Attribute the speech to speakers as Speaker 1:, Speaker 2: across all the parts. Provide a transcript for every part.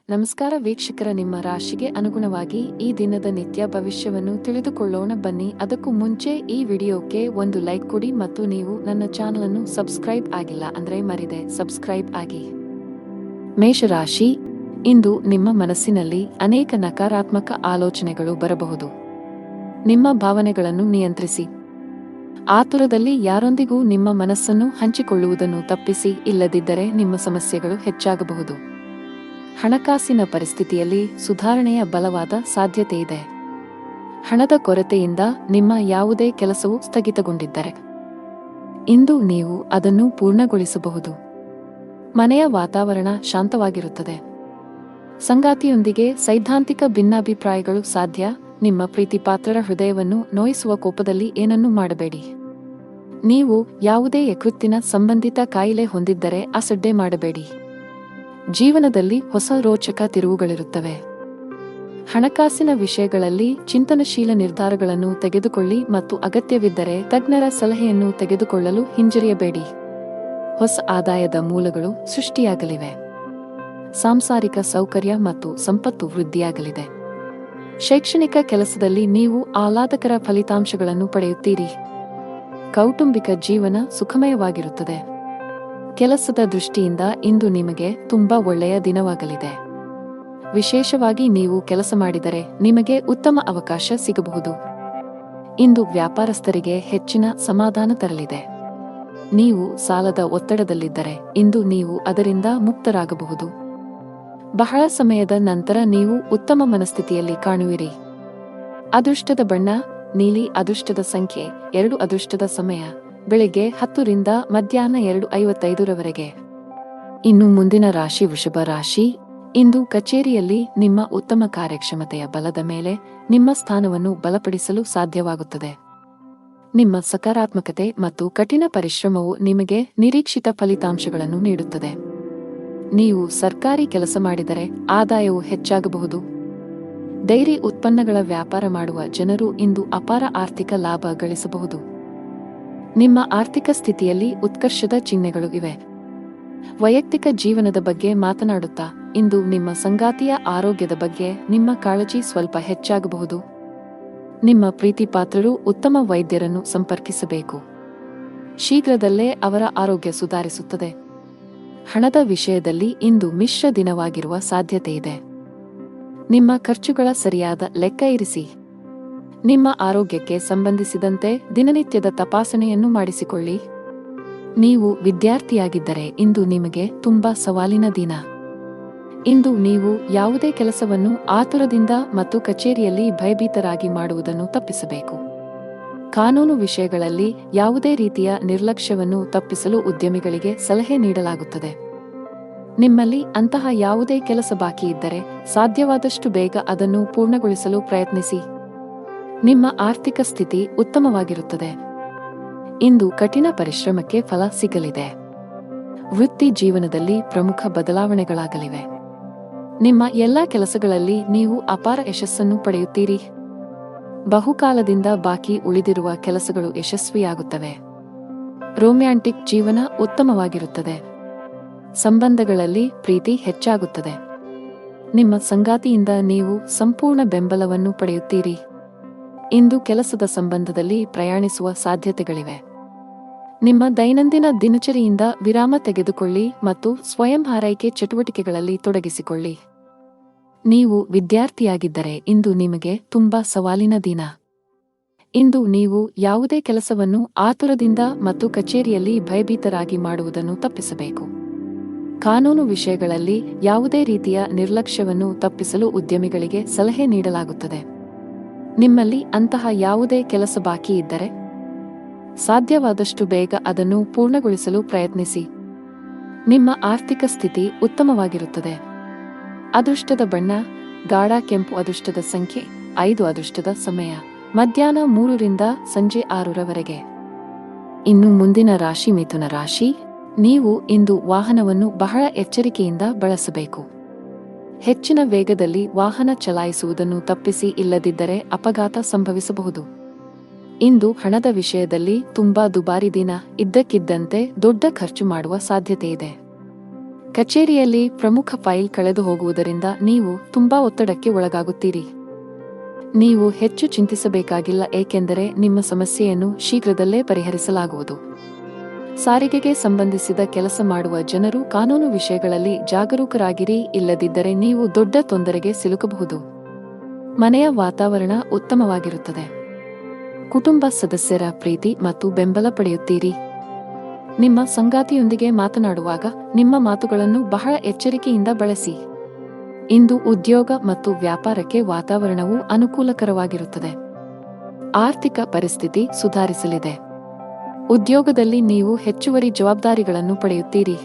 Speaker 1: ನಮಸ್ಕಾರ ವೀಕ್ಷಕರ, ನಿಮ್ಮ ರಾಶಿಗೆ ಅನುಗುಣವಾಗಿ ಈ ದಿನದ ನಿತ್ಯ ಭವಿಷ್ಯವನ್ನು ತಿಳಿದುಕೊಳ್ಳೋಣ ಬನ್ನಿ. ಅದಕ್ಕೂ ಮುಂಚೆ ಈ ವಿಡಿಯೋಕ್ಕೆ ಒಂದು ಲೈಕ್ ಕೊಡಿ ಮತ್ತು ನೀವು ನನ್ನ ಚಾನಲ್ ಅನ್ನು ಸಬ್ಸ್ಕ್ರೈಬ್ ಆಗಿಲ್ಲ ಅಂದ್ರೆ ಮರಿದೆ ಸಬ್ಸ್ಕ್ರೈಬ್ ಆಗಿ. ಮೇಷರಾಶಿ, ಇಂದು ನಿಮ್ಮ ಮನಸ್ಸಿನಲ್ಲಿ ಅನೇಕ ನಕಾರಾತ್ಮಕ ಆಲೋಚನೆಗಳು ಬರಬಹುದು. ನಿಮ್ಮ ಭಾವನೆಗಳನ್ನು ನಿಯಂತ್ರಿಸಿ. ಆತುರದಲ್ಲಿ ಯಾರೊಂದಿಗೂ ನಿಮ್ಮ ಮನಸ್ಸನ್ನು ಹಂಚಿಕೊಳ್ಳುವುದನ್ನು ತಪ್ಪಿಸಿ, ಇಲ್ಲದಿದ್ದರೆ ನಿಮ್ಮ ಸಮಸ್ಯೆಗಳು ಹೆಚ್ಚಾಗಬಹುದು. ಹಣಕಾಸಿನ ಪರಿಸ್ಥಿತಿಯಲ್ಲಿ ಸುಧಾರಣೆಯ ಬಲವಾದ ಸಾಧ್ಯತೆಯಿದೆ. ಹಣದ ಕೊರತೆಯಿಂದ ನಿಮ್ಮ ಯಾವುದೇ ಕೆಲಸವು ಸ್ಥಗಿತಗೊಂಡಿದ್ದರೆ ಇಂದು ನೀವು ಅದನ್ನು ಪೂರ್ಣಗೊಳಿಸಬಹುದು. ಮನೆಯ ವಾತಾವರಣ ಶಾಂತವಾಗಿರುತ್ತದೆ. ಸಂಗಾತಿಯೊಂದಿಗೆ ಸೈದ್ಧಾಂತಿಕ ಭಿನ್ನಾಭಿಪ್ರಾಯಗಳು ಸಾಧ್ಯ. ನಿಮ್ಮ ಪ್ರೀತಿಪಾತ್ರರ ಹೃದಯವನ್ನು ನೋಯಿಸುವ ಕೋಪದಲ್ಲಿ ಏನನ್ನೂ ಮಾಡಬೇಡಿ. ನೀವು ಯಾವುದೇ ಯಕೃತ್ತಿನ ಸಂಬಂಧಿತ ಕಾಯಿಲೆ ಹೊಂದಿದ್ದರೆ ಅಸಡ್ಡೆ ಮಾಡಬೇಡಿ. ಜೀವನದಲ್ಲಿ ಹೊಸ ರೋಚಕ ತಿರುವುಗಳಿರುತ್ತವೆ. ಹಣಕಾಸಿನ ವಿಷಯಗಳಲ್ಲಿ ಚಿಂತನಶೀಲ ನಿರ್ಧಾರಗಳನ್ನು ತೆಗೆದುಕೊಳ್ಳಿ ಮತ್ತು ಅಗತ್ಯವಿದ್ದರೆ ತಜ್ಞರ ಸಲಹೆಯನ್ನು ತೆಗೆದುಕೊಳ್ಳಲು ಹಿಂಜರಿಯಬೇಡಿ. ಹೊಸ ಆದಾಯದ ಮೂಲಗಳು ಸೃಷ್ಟಿಯಾಗಲಿವೆ. ಸಾಂಸಾರಿಕ ಸೌಕರ್ಯ ಮತ್ತು ಸಂಪತ್ತು ವೃದ್ಧಿಯಾಗಲಿದೆ. ಶೈಕ್ಷಣಿಕ ಕೆಲಸದಲ್ಲಿ ನೀವು ಆಹ್ಲಾದಕರ ಫಲಿತಾಂಶಗಳನ್ನು ಪಡೆಯುತ್ತೀರಿ. ಕೌಟುಂಬಿಕ ಜೀವನ ಸುಖಮಯವಾಗಿರುತ್ತದೆ. ಕೆಲಸದ ದೃಷ್ಟಿಯಿಂದ ಇಂದು ನಿಮಗೆ ತುಂಬಾ ಒಳ್ಳೆಯ ದಿನವಾಗಲಿದೆ. ವಿಶೇಷವಾಗಿ ನೀವು ಕೆಲಸ ಮಾಡಿದರೆ ನಿಮಗೆ ಉತ್ತಮ ಅವಕಾಶ ಸಿಗಬಹುದು. ಇಂದು ವ್ಯಾಪಾರಸ್ಥರಿಗೆ ಹೆಚ್ಚಿನ ಸಮಾಧಾನ ತರಲಿದೆ. ನೀವು ಸಾಲದ ಒತ್ತಡದಲ್ಲಿದ್ದರೆ ಇಂದು ನೀವು ಅದರಿಂದ ಮುಕ್ತರಾಗಬಹುದು. ಬಹಳ ಸಮಯದ ನಂತರ ನೀವು ಉತ್ತಮ ಮನಸ್ಥಿತಿಯಲ್ಲಿ ಕಾಣುವಿರಿ. ಅದೃಷ್ಟದ ಬಣ್ಣ ನೀಲಿ. ಅದೃಷ್ಟದ ಸಂಖ್ಯೆ 2. ಅದೃಷ್ಟದ ಸಮಯ ಬೆಳಿಗ್ಗೆ 10 ರಿಂದ ಮಧ್ಯಾಹ್ನ 2:55 ಇನ್ನು ಮುಂದಿನ ರಾಶಿ ವೃಷಭ ರಾಶಿ. ಇಂದು ಕಚೇರಿಯಲ್ಲಿ ನಿಮ್ಮ ಉತ್ತಮ ಕಾರ್ಯಕ್ಷಮತೆಯ ಬಲದ ಮೇಲೆ ನಿಮ್ಮ ಸ್ಥಾನವನ್ನು ಬಲಪಡಿಸಲು ಸಾಧ್ಯವಾಗುತ್ತದೆ. ನಿಮ್ಮ ಸಕಾರಾತ್ಮಕತೆ ಮತ್ತು ಕಠಿಣ ಪರಿಶ್ರಮವು ನಿಮಗೆ ನಿರೀಕ್ಷಿತ ಫಲಿತಾಂಶಗಳನ್ನು ನೀಡುತ್ತದೆ. ನೀವು ಸರ್ಕಾರಿ ಕೆಲಸ ಮಾಡಿದರೆ ಆದಾಯವು ಹೆಚ್ಚಾಗಬಹುದು. ಡೈರಿ ಉತ್ಪನ್ನಗಳ ವ್ಯಾಪಾರ ಮಾಡುವ ಜನರು ಇಂದು ಅಪಾರ ಆರ್ಥಿಕ ಲಾಭ ಗಳಿಸಬಹುದು. ನಿಮ್ಮ ಆರ್ಥಿಕ ಸ್ಥಿತಿಯಲ್ಲಿ ಉತ್ಕರ್ಷದ ಚಿಹ್ನೆಗಳು ಇವೆ. ವೈಯಕ್ತಿಕ ಜೀವನದ ಬಗ್ಗೆ ಮಾತನಾಡುತ್ತಾ ಇಂದು ನಿಮ್ಮ ಸಂಗಾತಿಯ ಆರೋಗ್ಯದ ಬಗ್ಗೆ ನಿಮ್ಮ ಕಾಳಜಿ ಸ್ವಲ್ಪ ಹೆಚ್ಚಾಗಬಹುದು. ನಿಮ್ಮ ಪ್ರೀತಿಪಾತ್ರರು ಉತ್ತಮ ವೈದ್ಯರನ್ನು ಸಂಪರ್ಕಿಸಬೇಕು. ಶೀಘ್ರದಲ್ಲೇ ಅವರ ಆರೋಗ್ಯ ಸುಧಾರಿಸುತ್ತದೆ. ಹಣದ ವಿಷಯದಲ್ಲಿ ಇಂದು ಮಿಶ್ರ ದಿನವಾಗಿರುವ ಸಾಧ್ಯತೆಯಿದೆ. ನಿಮ್ಮ ಖರ್ಚುಗಳ ಸರಿಯಾದ ಲೆಕ್ಕ ಇರಿಸಿ. ನಿಮ್ಮ ಆರೋಗ್ಯಕ್ಕೆ ಸಂಬಂಧಿಸಿದಂತೆ ದಿನನಿತ್ಯದ ತಪಾಸಣೆಯನ್ನು ಮಾಡಿಸಿಕೊಳ್ಳಿ. ನೀವು ವಿದ್ಯಾರ್ಥಿಯಾಗಿದ್ದರೆ ಇಂದು ನಿಮಗೆ ತುಂಬಾ ಸವಾಲಿನ ದಿನ. ಇಂದು ನೀವು ಯಾವುದೇ ಕೆಲಸವನ್ನು ಆತುರದಿಂದ ಮತ್ತು ಕಚೇರಿಯಲ್ಲಿ ಭಯಭೀತರಾಗಿ ಮಾಡುವುದನ್ನು ತಪ್ಪಿಸಬೇಕು. ಕಾನೂನು ವಿಷಯಗಳಲ್ಲಿ ಯಾವುದೇ ರೀತಿಯ ನಿರ್ಲಕ್ಷ್ಯವನ್ನು ತಪ್ಪಿಸಲು ಉದ್ಯಮಿಗಳಿಗೆ ಸಲಹೆ ನೀಡಲಾಗುತ್ತದೆ. ನಿಮ್ಮಲ್ಲಿ ಅಂತಹ ಯಾವುದೇ ಕೆಲಸ ಬಾಕಿ ಇದ್ದರೆ ಸಾಧ್ಯವಾದಷ್ಟು ಬೇಗ ಅದನ್ನು ಪೂರ್ಣಗೊಳಿಸಲು ಪ್ರಯತ್ನಿಸಿ. ನಿಮ್ಮ ಆರ್ಥಿಕ ಸ್ಥಿತಿ ಉತ್ತಮವಾಗಿರುತ್ತದೆ. ಇಂದು ಕಠಿಣ ಪರಿಶ್ರಮಕ್ಕೆ ಫಲ ಸಿಗಲಿದೆ. ವೃತ್ತಿ ಜೀವನದಲ್ಲಿ ಪ್ರಮುಖ ಬದಲಾವಣೆಗಳಾಗಲಿವೆ. ನಿಮ್ಮ ಎಲ್ಲಾ ಕೆಲಸಗಳಲ್ಲಿ ನೀವು ಅಪಾರ ಯಶಸ್ಸನ್ನು ಪಡೆಯುತ್ತೀರಿ. ಬಹುಕಾಲದಿಂದ ಬಾಕಿ ಉಳಿದಿರುವ ಕೆಲಸಗಳು ಯಶಸ್ವಿಯಾಗುತ್ತವೆ. ರೊಮ್ಯಾಂಟಿಕ್ ಜೀವನ ಉತ್ತಮವಾಗಿರುತ್ತದೆ. ಸಂಬಂಧಗಳಲ್ಲಿ ಪ್ರೀತಿ ಹೆಚ್ಚಾಗುತ್ತದೆ. ನಿಮ್ಮ ಸಂಗಾತಿಯಿಂದ ನೀವು ಸಂಪೂರ್ಣ ಬೆಂಬಲವನ್ನು ಪಡೆಯುತ್ತೀರಿ. ಇಂದು ಕೆಲಸದ ಸಂಬಂಧದಲ್ಲಿ ಪ್ರಯಾಣಿಸುವ ಸಾಧ್ಯತೆಗಳಿವೆ. ನಿಮ್ಮ ದೈನಂದಿನ ದಿನಚರಿಯಿಂದ ವಿರಾಮ ತೆಗೆದುಕೊಳ್ಳಿ ಮತ್ತು ಸ್ವಯಂ ಆರೈಕೆ ಚಟುವಟಿಕೆಗಳಲ್ಲಿ ತೊಡಗಿಸಿಕೊಳ್ಳಿ. ನೀವು ವಿದ್ಯಾರ್ಥಿಯಾಗಿದ್ದರೆ ಇಂದು ನಿಮಗೆ ತುಂಬಾ ಸವಾಲಿನ ದಿನ. ಇಂದು ನೀವು ಯಾವುದೇ ಕೆಲಸವನ್ನು ಆತುರದಿಂದ ಮತ್ತು ಕಚೇರಿಯಲ್ಲಿ ಭಯಭೀತರಾಗಿ ಮಾಡುವುದನ್ನು ತಪ್ಪಿಸಬೇಕು. ಕಾನೂನು ವಿಷಯಗಳಲ್ಲಿ ಯಾವುದೇ ರೀತಿಯ ನಿರ್ಲಕ್ಷ್ಯವನ್ನು ತಪ್ಪಿಸಲು ಉದ್ಯಮಿಗಳಿಗೆ ಸಲಹೆ ನೀಡಲಾಗುತ್ತದೆ. ನಿಮ್ಮಲ್ಲಿ ಅಂತಹ ಯಾವುದೇ ಕೆಲಸ ಬಾಕಿ ಇದ್ದರೆ ಸಾಧ್ಯವಾದಷ್ಟು ಬೇಗ ಅದನ್ನು ಪೂರ್ಣಗೊಳಿಸಲು ಪ್ರಯತ್ನಿಸಿ. ನಿಮ್ಮ ಆರ್ಥಿಕ ಸ್ಥಿತಿ ಉತ್ತಮವಾಗಿರುತ್ತದೆ. ಅದೃಷ್ಟದ ಬಣ್ಣ ಗಾಢ ಕೆಂಪು. ಅದೃಷ್ಟದ ಸಂಖ್ಯೆ 5. ಅದೃಷ್ಟದ ಸಮಯ ಮಧ್ಯಾಹ್ನ 3 ರಿಂದ ಸಂಜೆ 6 ಇನ್ನು ಮುಂದಿನ ರಾಶಿ ಮಿಥುನ ರಾಶಿ. ನೀವು ಇಂದು ವಾಹನವನ್ನು ಬಹಳ ಎಚ್ಚರಿಕೆಯಿಂದ ಬಳಸಬೇಕು. ಹೆಚ್ಚಿನ ವೇಗದಲ್ಲಿ ವಾಹನ ಚಲಾಯಿಸುವುದನ್ನು ತಪ್ಪಿಸಿ, ಇಲ್ಲದಿದ್ದರೆ ಅಪಘಾತ ಸಂಭವಿಸಬಹುದು. ಇಂದು ಹಣದ ವಿಷಯದಲ್ಲಿ ತುಂಬಾ ದುಬಾರಿ ದಿನ. ಇದ್ದಕ್ಕಿದ್ದಂತೆ ದೊಡ್ಡ ಖರ್ಚು ಮಾಡುವ ಸಾಧ್ಯತೆಯಿದೆ. ಕಚೇರಿಯಲ್ಲಿ ಪ್ರಮುಖ ಫೈಲ್ ಕಳೆದು ಹೋಗುವುದರಿಂದ ನೀವು ತುಂಬಾ ಒತ್ತಡಕ್ಕೆ ಒಳಗಾಗುತ್ತೀರಿ. ನೀವು ಹೆಚ್ಚು ಚಿಂತಿಸಬೇಕಾಗಿಲ್ಲ, ಏಕೆಂದರೆ ನಿಮ್ಮ ಸಮಸ್ಯೆಯನ್ನು ಶೀಘ್ರದಲ್ಲೇ ಪರಿಹರಿಸಲಾಗುವುದು. ಸಾರಿಗೆಗೆ ಸಂಬಂಧಿಸಿದ ಕೆಲಸ ಮಾಡುವ ಜನರು ಕಾನೂನು ವಿಷಯಗಳಲ್ಲಿ ಜಾಗರೂಕರಾಗಿರಿ, ಇಲ್ಲದಿದ್ದರೆ ನೀವು ದೊಡ್ಡ ತೊಂದರೆಗೆ ಸಿಲುಕಬಹುದು. ಮನೆಯ ವಾತಾವರಣ ಉತ್ತಮವಾಗಿರುತ್ತದೆ. ಕುಟುಂಬ ಸದಸ್ಯರ ಪ್ರೀತಿ ಮತ್ತು ಬೆಂಬಲ ಪಡೆಯುತ್ತೀರಿ. ನಿಮ್ಮ ಸಂಗಾತಿಯೊಂದಿಗೆ ಮಾತನಾಡುವಾಗ ನಿಮ್ಮ ಮಾತುಗಳನ್ನು ಬಹಳ ಎಚ್ಚರಿಕೆಯಿಂದ ಬಳಸಿ. ಇಂದು ಉದ್ಯೋಗ ಮತ್ತು ವ್ಯಾಪಾರಕ್ಕೆ ವಾತಾವರಣವು ಅನುಕೂಲಕರವಾಗಿರುತ್ತದೆ. ಆರ್ಥಿಕ ಪರಿಸ್ಥಿತಿ ಸುಧಾರಿಸಲಿದೆ. ಉದ್ಯೋಗದಲ್ಲಿ ನೀವು ಹೆಚ್ಚುವರಿ ಜವಾಬ್ದಾರಿಗಳನ್ನು ಪಡೆಯುತ್ತೀರಿ.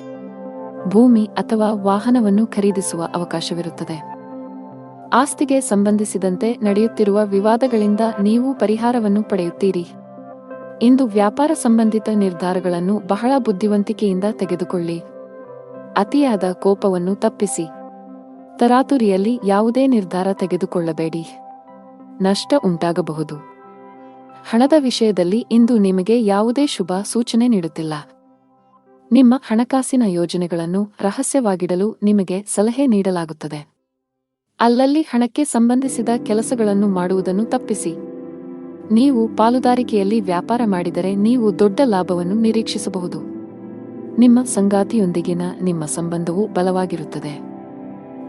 Speaker 1: ಭೂಮಿ ಅಥವಾ ವಾಹನವನ್ನು ಖರೀದಿಸುವ ಅವಕಾಶವಿರುತ್ತದೆ. ಆಸ್ತಿಗೆ ಸಂಬಂಧಿಸಿದಂತೆ ನಡೆಯುತ್ತಿರುವ ವಿವಾದಗಳಿಂದ ನೀವು ಪರಿಹಾರವನ್ನು ಪಡೆಯುತ್ತೀರಿ. ಇಂದು ವ್ಯಾಪಾರ ಸಂಬಂಧಿತ ನಿರ್ಧಾರಗಳನ್ನು ಬಹಳ ಬುದ್ಧಿವಂತಿಕೆಯಿಂದ ತೆಗೆದುಕೊಳ್ಳಿ. ಅತಿಯಾದ ಕೋಪವನ್ನು ತಪ್ಪಿಸಿ. ತರಾತುರಿಯಲ್ಲಿ ಯಾವುದೇ ನಿರ್ಧಾರ ತೆಗೆದುಕೊಳ್ಳಬೇಡಿ. ನಷ್ಟ ಉಂಟಾಗಬಹುದು. ಹಣದ ವಿಷಯದಲ್ಲಿ ಇಂದು ನಿಮಗೆ ಯಾವುದೇ ಶುಭ ಸೂಚನೆ ನೀಡುತ್ತಿಲ್ಲ. ನಿಮ್ಮ ಹಣಕಾಸಿನ ಯೋಜನೆಗಳನ್ನು ರಹಸ್ಯವಾಗಿಡಲು ನಿಮಗೆ ಸಲಹೆ ನೀಡಲಾಗುತ್ತದೆ. ಅಲ್ಲಲ್ಲಿ ಹಣಕ್ಕೆ ಸಂಬಂಧಿಸಿದ ಕೆಲಸಗಳನ್ನು ಮಾಡುವುದನ್ನು ತಪ್ಪಿಸಿ. ನೀವು ಪಾಲುದಾರಿಕೆಯಲ್ಲಿ ವ್ಯಾಪಾರ ಮಾಡಿದರೆ ನೀವು ದೊಡ್ಡ ಲಾಭವನ್ನು ನಿರೀಕ್ಷಿಸಬಹುದು. ನಿಮ್ಮ ಸಂಗಾತಿಯೊಂದಿಗಿನ ನಿಮ್ಮ ಸಂಬಂಧವು ಬಲವಾಗಿರುತ್ತದೆ.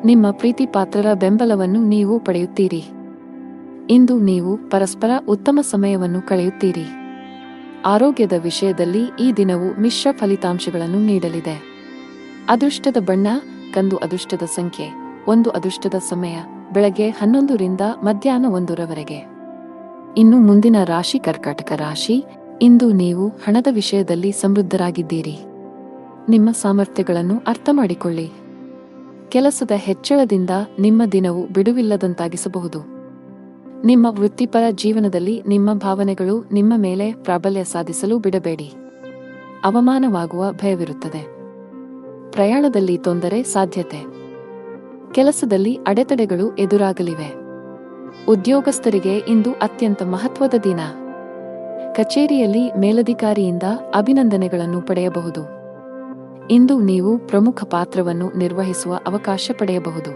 Speaker 1: ನಿಮ್ಮ ಪ್ರೀತಿಪಾತ್ರರ ಬೆಂಬಲವನ್ನು ನೀವು ಪಡೆಯುತ್ತೀರಿ. ಇಂದು ನೀವು ಪರಸ್ಪರ ಉತ್ತಮ ಸಮಯವನ್ನು ಕಳೆಯುತ್ತೀರಿ. ಆರೋಗ್ಯದ ವಿಷಯದಲ್ಲಿ ಈ ದಿನವು ಮಿಶ್ರ ಫಲಿತಾಂಶಗಳನ್ನು ನೀಡಲಿದೆ. ಅದೃಷ್ಟದ ಬಣ್ಣ ಕಂದು, ಅದೃಷ್ಟದ ಸಂಖ್ಯೆ 1, ಅದೃಷ್ಟದ ಸಮಯ ಬೆಳಗ್ಗೆ 11 ರಿಂದ ಮಧ್ಯಾಹ್ನ 1 ರವರೆಗೆ. ಇನ್ನು ಮುಂದಿನ ರಾಶಿ ಕರ್ಕಾಟಕ ರಾಶಿ. ಇಂದು ನೀವು ಹಣದ ವಿಷಯದಲ್ಲಿ ಸಮೃದ್ಧರಾಗಿದ್ದೀರಿ. ನಿಮ್ಮ ಸಾಮರ್ಥ್ಯಗಳನ್ನು ಅರ್ಥಮಾಡಿಕೊಳ್ಳಿ. ಕೆಲಸದ ಹೆಚ್ಚಳದಿಂದ ನಿಮ್ಮ ದಿನವು ಬಿಡುವಿಲ್ಲದಂತಾಗಿಸಬಹುದು. ನಿಮ್ಮ ವೃತ್ತಿಪರ ಜೀವನದಲ್ಲಿ ನಿಮ್ಮ ಭಾವನೆಗಳು ನಿಮ್ಮ ಮೇಲೆ ಪ್ರಾಬಲ್ಯ ಸಾಧಿಸಲು ಬಿಡಬೇಡಿ. ಅವಮಾನವಾಗುವ ಭಯವಿರುತ್ತದೆ. ಪ್ರಯಾಣದಲ್ಲಿ ತೊಂದರೆ ಸಾಧ್ಯತೆ. ಕೆಲಸದಲ್ಲಿ ಅಡೆತಡೆಗಳು ಎದುರಾಗಲಿವೆ. ಉದ್ಯೋಗಸ್ಥರಿಗೆ ಇಂದು ಅತ್ಯಂತ ಮಹತ್ವದ ದಿನ. ಕಚೇರಿಯಲ್ಲಿ ಮೇಲಧಿಕಾರಿಯಿಂದ ಅಭಿನಂದನೆಗಳನ್ನು ಪಡೆಯಬಹುದು. ಇಂದು ನೀವು ಪ್ರಮುಖ ಪಾತ್ರವನ್ನು ನಿರ್ವಹಿಸುವ ಅವಕಾಶ ಪಡೆಯಬಹುದು.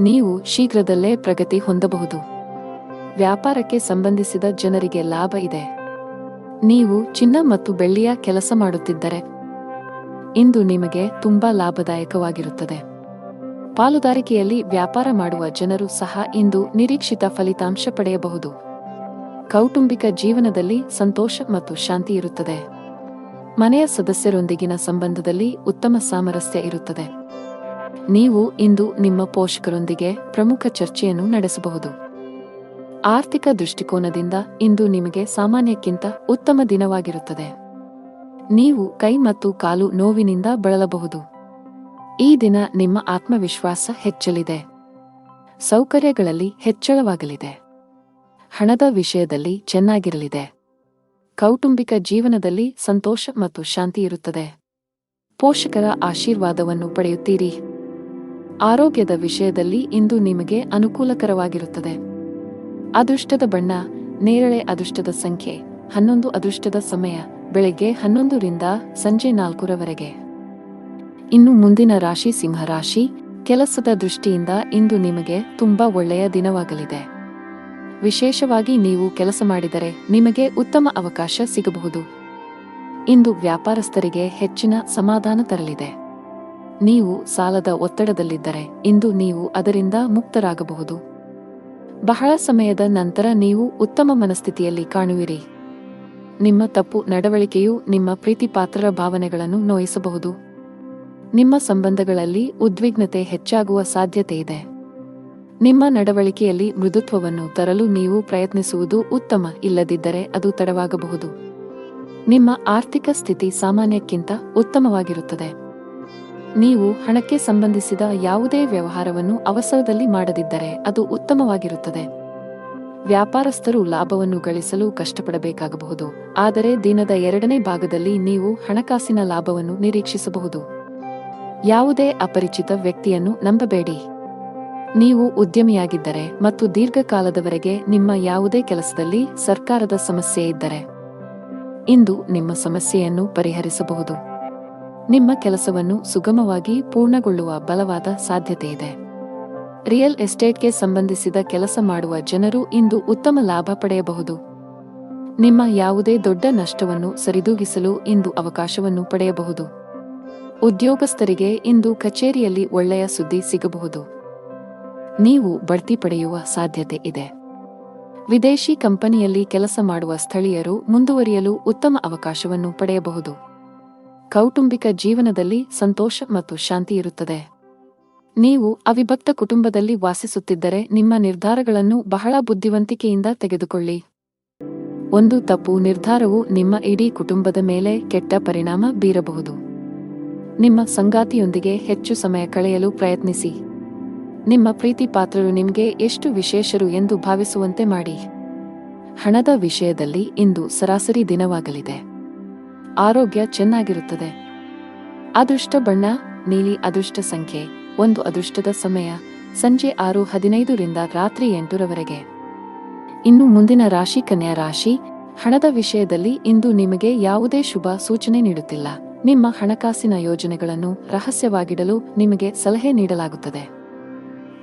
Speaker 1: ನೀವು ಶೀಘ್ರದಲ್ಲೇ ಪ್ರಗತಿ ಹೊಂದಬಹುದು. ವ್ಯಾಪಾರಕ್ಕೆ ಸಂಬಂಧಿಸಿದ ಜನರಿಗೆ ಲಾಭ ಇದೆ. ನೀವು ಚಿನ್ನ ಮತ್ತು ಬೆಳ್ಳಿಯ ಕೆಲಸ ಮಾಡುತ್ತಿದ್ದರೆ ಇಂದು ನಿಮಗೆ ತುಂಬಾ ಲಾಭದಾಯಕವಾಗಿರುತ್ತದೆ. ಪಾಲುದಾರಿಕೆಯಲ್ಲಿ ವ್ಯಾಪಾರ ಮಾಡುವ ಜನರು ಸಹ ಇಂದು ನಿರೀಕ್ಷಿತ ಫಲಿತಾಂಶ ಪಡೆಯಬಹುದು. ಕೌಟುಂಬಿಕ ಜೀವನದಲ್ಲಿ ಸಂತೋಷ ಮತ್ತು ಶಾಂತಿ ಇರುತ್ತದೆ. ಮನೆಯ ಸದಸ್ಯರೊಂದಿಗಿನ ಸಂಬಂಧದಲ್ಲಿ ಉತ್ತಮ ಸಾಮರಸ್ಯ ಇರುತ್ತದೆ. ನೀವು ಇಂದು ನಿಮ್ಮ ಪೋಷಕರೊಂದಿಗೆ ಪ್ರಮುಖ ಚರ್ಚೆಯನ್ನು ನಡೆಸಬಹುದು. ಆರ್ಥಿಕ ದೃಷ್ಟಿಕೋನದಿಂದ ಇಂದು ನಿಮಗೆ ಸಾಮಾನ್ಯಕ್ಕಿಂತ ಉತ್ತಮ ದಿನವಾಗಿರುತ್ತದೆ. ನೀವು ಕೈ ಮತ್ತು ಕಾಲು ನೋವಿನಿಂದ ಬಳಲಬಹುದು. ಈ ದಿನ ನಿಮ್ಮ ಆತ್ಮವಿಶ್ವಾಸ ಹೆಚ್ಚಲಿದೆ. ಸೌಕರ್ಯಗಳಲ್ಲಿ ಹೆಚ್ಚಳವಾಗಲಿದೆ. ಹಣದ ವಿಷಯದಲ್ಲಿ ಚೆನ್ನಾಗಿರಲಿದೆ. ಕೌಟುಂಬಿಕ ಜೀವನದಲ್ಲಿ ಸಂತೋಷ ಮತ್ತು ಶಾಂತಿ ಇರುತ್ತದೆ. ಪೋಷಕರ ಆಶೀರ್ವಾದವನ್ನು ಪಡೆಯುತ್ತೀರಿ. ಆರೋಗ್ಯದ ವಿಷಯದಲ್ಲಿ ಇಂದು ನಿಮಗೆ ಅನುಕೂಲಕರವಾಗಿರುತ್ತದೆ. ಅದೃಷ್ಟದ ಬಣ್ಣ ನೇರಳೆ, ಅದೃಷ್ಟದ ಸಂಖ್ಯೆ 11, ಅದೃಷ್ಟದ ಸಮಯ ಬೆಳಗ್ಗೆ 11 ರಿಂದ ಸಂಜೆ 4 ರವರೆಗೆ. ಇನ್ನು ಮುಂದಿನ ರಾಶಿ ಸಿಂಹರಾಶಿ. ಕೆಲಸದ ದೃಷ್ಟಿಯಿಂದ ಇಂದು ನಿಮಗೆ ತುಂಬಾ ಒಳ್ಳೆಯ ದಿನವಾಗಲಿದೆ. ವಿಶೇಷವಾಗಿ ನೀವು ಕೆಲಸ ಮಾಡಿದರೆ ನಿಮಗೆ ಉತ್ತಮ ಅವಕಾಶ ಸಿಗಬಹುದು. ಇಂದು ವ್ಯಾಪಾರಸ್ಥರಿಗೆ ಹೆಚ್ಚಿನ ಸಮಾಧಾನ ತರಲಿದೆ. ನೀವು ಸಾಲದ ಒತ್ತಡದಲ್ಲಿದ್ದರೆ ಇಂದು ನೀವು ಅದರಿಂದ ಮುಕ್ತರಾಗಬಹುದು. ಬಹಳ ಸಮಯದ ನಂತರ ನೀವು ಉತ್ತಮ ಮನಸ್ಥಿತಿಯಲ್ಲಿ ಕಾಣುವಿರಿ. ನಿಮ್ಮ ತಪ್ಪು ನಡವಳಿಕೆಯು ನಿಮ್ಮ ಪ್ರೀತಿಪಾತ್ರರ ಭಾವನೆಗಳನ್ನು ನೋಯಿಸಬಹುದು. ನಿಮ್ಮ ಸಂಬಂಧಗಳಲ್ಲಿ ಉದ್ವಿಗ್ನತೆ ಹೆಚ್ಚಾಗುವ ಸಾಧ್ಯತೆ ಇದೆ. ನಿಮ್ಮ ನಡವಳಿಕೆಯಲ್ಲಿ ಮೃದುತ್ವವನ್ನು ತರಲು ನೀವು ಪ್ರಯತ್ನಿಸುವುದು ಉತ್ತಮ, ಇಲ್ಲದಿದ್ದರೆ ಅದು ತಡವಾಗಬಹುದು. ನಿಮ್ಮ ಆರ್ಥಿಕ ಸ್ಥಿತಿ ಸಾಮಾನ್ಯಕ್ಕಿಂತ ಉತ್ತಮವಾಗಿರುತ್ತದೆ. ನೀವು ಹಣಕ್ಕೆ ಸಂಬಂಧಿಸಿದ ಯಾವುದೇ ವ್ಯವಹಾರವನ್ನು ಅವಸರದಲ್ಲಿ ಮಾಡದಿದ್ದರೆ ಅದು ಉತ್ತಮವಾಗಿರುತ್ತದೆ. ವ್ಯಾಪಾರಸ್ಥರು ಲಾಭವನ್ನು ಗಳಿಸಲು ಕಷ್ಟಪಡಬೇಕಾಗಬಹುದು, ಆದರೆ ದಿನದ 2ನೇ ಭಾಗದಲ್ಲಿ ನೀವು ಹಣಕಾಸಿನ ಲಾಭವನ್ನು ನಿರೀಕ್ಷಿಸಬಹುದು. ಯಾವುದೇ ಅಪರಿಚಿತ ವ್ಯಕ್ತಿಯನ್ನು ನಂಬಬೇಡಿ. ನೀವು ಉದ್ಯಮಿಯಾಗಿದ್ದರೆ ಮತ್ತು ದೀರ್ಘಕಾಲದವರೆಗೆ ನಿಮ್ಮ ಯಾವುದೇ ಕೆಲಸದಲ್ಲಿ ಸರ್ಕಾರದ ಸಮಸ್ಯೆ ಇದ್ದರೆ ಇಂದು ನಿಮ್ಮ ಸಮಸ್ಯೆಯನ್ನು ಪರಿಹರಿಸಬಹುದು. ನಿಮ್ಮ ಕೆಲಸವನ್ನು ಸುಗಮವಾಗಿ ಪೂರ್ಣಗೊಳ್ಳುವ ಬಲವಾದ ಸಾಧ್ಯತೆಯಿದೆ. ರಿಯಲ್ ಎಸ್ಟೇಟ್ಗೆ ಸಂಬಂಧಿಸಿದ ಕೆಲಸ ಮಾಡುವ ಜನರು ಇಂದು ಉತ್ತಮ ಲಾಭ ಪಡೆಯಬಹುದು. ನಿಮ್ಮ ಯಾವುದೇ ದೊಡ್ಡ ನಷ್ಟವನ್ನು ಸರಿದೂಗಿಸಲು ಇಂದು ಅವಕಾಶವನ್ನು ಪಡೆಯಬಹುದು. ಉದ್ಯೋಗಸ್ಥರಿಗೆ ಇಂದು ಕಚೇರಿಯಲ್ಲಿ ಒಳ್ಳೆಯ ಸುದ್ದಿ ಸಿಗಬಹುದು. ನೀವು ಬಡ್ತಿ ಪಡೆಯುವ ಸಾಧ್ಯತೆ ಇದೆ. ವಿದೇಶಿ ಕಂಪನಿಯಲ್ಲಿ ಕೆಲಸ ಮಾಡುವ ಸ್ಥಳೀಯರು ಮುಂದುವರಿಯಲು ಉತ್ತಮ ಅವಕಾಶವನ್ನು ಪಡೆಯಬಹುದು. ಕೌಟುಂಬಿಕ ಜೀವನದಲ್ಲಿ ಸಂತೋಷ ಮತ್ತು ಶಾಂತಿ ಇರುತ್ತದೆ. ನೀವು ಅವಿಭಕ್ತ ಕುಟುಂಬದಲ್ಲಿ ವಾಸಿಸುತ್ತಿದ್ದರೆ ನಿಮ್ಮ ನಿರ್ಧಾರಗಳನ್ನು ಬಹಳ ಬುದ್ಧಿವಂತಿಕೆಯಿಂದ ತೆಗೆದುಕೊಳ್ಳಿ. ಒಂದು ತಪ್ಪು ನಿರ್ಧಾರವು ನಿಮ್ಮ ಇಡೀ ಕುಟುಂಬದ ಮೇಲೆ ಕೆಟ್ಟ ಪರಿಣಾಮ ಬೀರಬಹುದು. ನಿಮ್ಮ ಸಂಗಾತಿಯೊಂದಿಗೆ ಹೆಚ್ಚು ಸಮಯ ಕಳೆಯಲು ಪ್ರಯತ್ನಿಸಿ. ನಿಮ್ಮ ಪ್ರೀತಿ ಪಾತ್ರರು ನಿಮಗೆ ಎಷ್ಟು ವಿಶೇಷರು ಎಂದು ಭಾವಿಸುವಂತೆ ಮಾಡಿ. ಹಣದ ವಿಷಯದಲ್ಲಿ ಇಂದು ಸರಾಸರಿ ದಿನವಾಗಲಿದೆ. ಆರೋಗ್ಯ ಚೆನ್ನಾಗಿರುತ್ತದೆ. ಅದೃಷ್ಟ ಬಣ್ಣ ನೀಲಿ. ಅದೃಷ್ಟ ಸಂಖ್ಯೆ 1. ಅದೃಷ್ಟದ ಸಮಯ ಸಂಜೆ 6:15 ರಿಂದ ರಾತ್ರಿ 8 ಇನ್ನು ಮುಂದಿನ ರಾಶಿ ಕನ್ಯಾ ರಾಶಿ. ಹಣದ ವಿಷಯದಲ್ಲಿ ಇಂದು ನಿಮಗೆ ಯಾವುದೇ ಶುಭ ಸೂಚನೆ ನೀಡುತ್ತಿಲ್ಲ. ನಿಮ್ಮ ಹಣಕಾಸಿನ ಯೋಜನೆಗಳನ್ನು ರಹಸ್ಯವಾಗಿಡಲು ನಿಮಗೆ ಸಲಹೆ ನೀಡಲಾಗುತ್ತದೆ.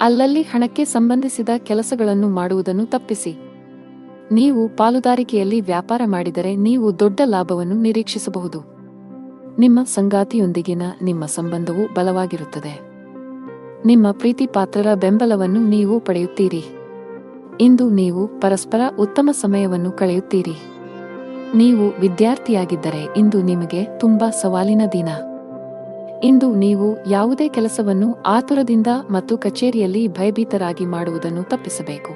Speaker 1: ಅಲ್ಲಲ್ಲಿ ಹಣಕ್ಕೆ ಸಂಬಂಧಿಸಿದ ಕೆಲಸಗಳನ್ನು ಮಾಡುವುದನ್ನು ತಪ್ಪಿಸಿ. ನೀವು ಪಾಲುದಾರಿಕೆಯಲ್ಲಿ ವ್ಯಾಪಾರ ಮಾಡಿದರೆ ನೀವು ದೊಡ್ಡ ಲಾಭವನ್ನು ನಿರೀಕ್ಷಿಸಬಹುದು. ನಿಮ್ಮ ಸಂಗಾತಿಯೊಂದಿಗಿನ ನಿಮ್ಮ ಸಂಬಂಧವು ಬಲವಾಗಿರುತ್ತದೆ. ನಿಮ್ಮ ಪ್ರೀತಿ ಪಾತ್ರರ ಬೆಂಬಲವನ್ನು ನೀವು ಪಡೆಯುತ್ತೀರಿ. ಇಂದು ನೀವು ಪರಸ್ಪರ ಉತ್ತಮ ಸಮಯವನ್ನು ಕಳೆಯುತ್ತೀರಿ. ನೀವು ವಿದ್ಯಾರ್ಥಿಯಾಗಿದ್ದರೆ ಇಂದು ನಿಮಗೆ ತುಂಬಾ ಸವಾಲಿನ ದಿನ. ಇಂದು ನೀವು ಯಾವುದೇ ಕೆಲಸವನ್ನು ಆತುರದಿಂದ ಮತ್ತು ಕಚೇರಿಯಲ್ಲಿ ಭಯಭೀತರಾಗಿ ಮಾಡುವುದನ್ನು ತಪ್ಪಿಸಬೇಕು.